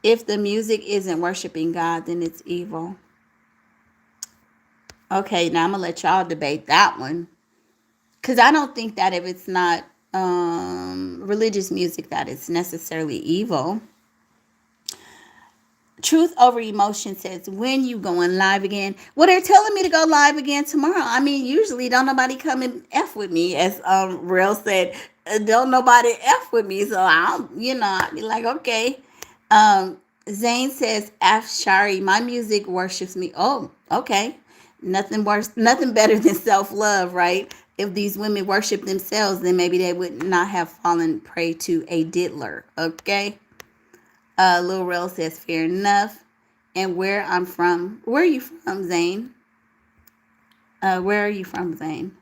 If the music isn't worshiping God, then it's evil. Okay, now I'm going to let y'all debate that one. Because I don't think that if it's not religious music, that it's necessarily evil. Truth Over Emotion says, when you going live again? Well, they're telling me to go live again tomorrow. I mean, usually don't nobody come and F with me. As Real said, don't nobody F with me. So I'll be like, okay. Zane says, F Shari, my music worships me. Oh, okay. Nothing worse, nothing better than self-love, right? If these women worship themselves, then maybe they would not have fallen prey to a diddler. Okay. Lil Rel says, fair enough. And where I'm from. Where are you from, Zane? Where are you from, Zane?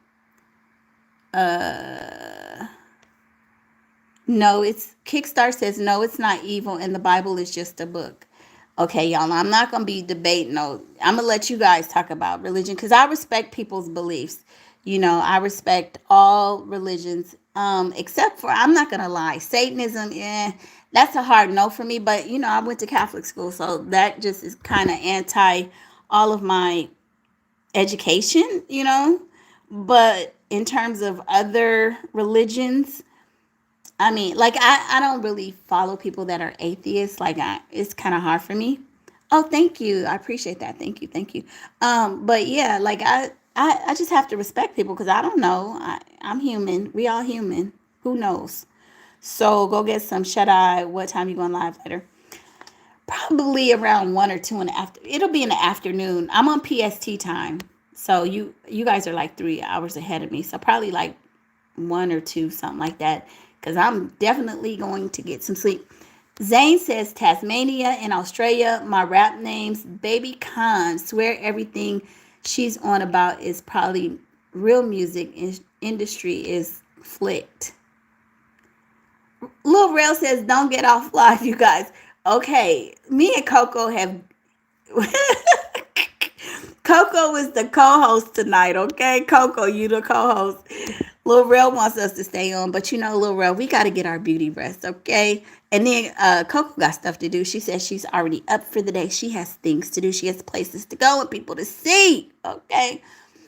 No, it's Kickstart says, no, it's not evil, and the Bible is just a book. Okay, y'all, I'm not going to be debating. No, I'm going to let you guys talk about religion because I respect people's beliefs. I respect all religions, except for, I'm not going to lie, Satanism, that's a hard no for me. But, I went to Catholic school, so that just is kind of anti all of my education, But in terms of other religions, I mean, like, I don't really follow people that are atheists. Like, it's kind of hard for me. Oh, thank you. I appreciate that. Thank you. Thank you. But yeah, like, I just have to respect people because I don't know. I'm human. We all human. Who knows? So go get some shut eye. What time you going live later? probably around 1 or 2 in the after. It'll be in the afternoon. I'm on PST time, so you guys are like 3 hours ahead of me. So probably like 1 or 2, something like that. Because I'm definitely going to get some sleep. Zane says Tasmania in Australia. My rap name's Baby Khan. Swear everything she's on about is probably real music industry is flicked. Lil Rail says don't get off live, you guys. Okay, me and Coco have Coco is the co-host tonight, okay? Coco, you the co-host. Lil Rel wants us to stay on, but you know, Lil Rel, we got to get our beauty rest, okay? And then Coco got stuff to do. She says she's already up for the day. She has things to do. She has places to go and people to see, okay?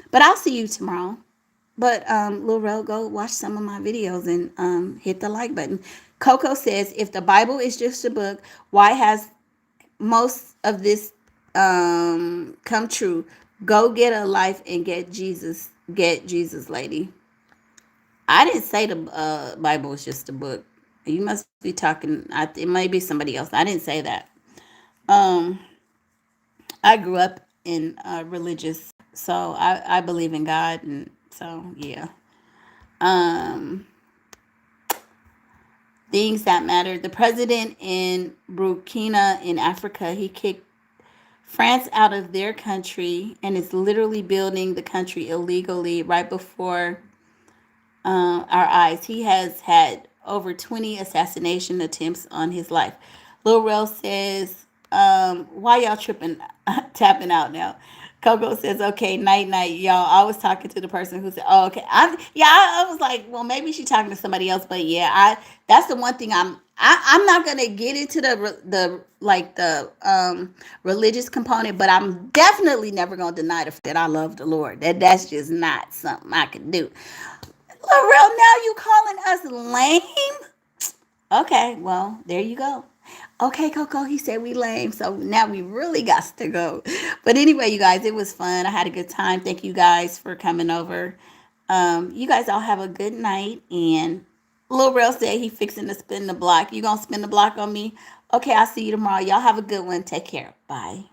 But I'll see you tomorrow. But Lil Rel, go watch some of my videos and hit the like button. Coco says, if the Bible is just a book, why has most of this come true? Go get a life and get Jesus. Get Jesus, lady. I didn't say the Bible was just a book. You must be talking. It might be somebody else. I didn't say that. Um, I grew up in religious, so I believe in God, and so yeah. Um, things that matter. The president in Burkina in Africa, he kicked France out of their country and is literally building the country illegally right before our eyes. He has had over 20 assassination attempts on his life. Lil Rel says, why y'all tripping, tapping out now? Coco says, okay, night, night, y'all. I was talking to the person who said, oh, okay. I was like, well, maybe she's talking to somebody else, but yeah, that's the one thing I'm not gonna get into the religious component, but I'm definitely never gonna deny the fact that I love the Lord. That's just not something I can do. Lorel, now you calling us lame? Okay, well, there you go. Okay, Coco, he said we lame, so now we really got to go. But anyway, you guys, it was fun. I had a good time. Thank you guys for coming over. You guys all have a good night. And Lil Rel said he fixing to spin the block. You gonna spin the block on me? Okay, I'll see you tomorrow. Y'all have a good one. Take care. Bye.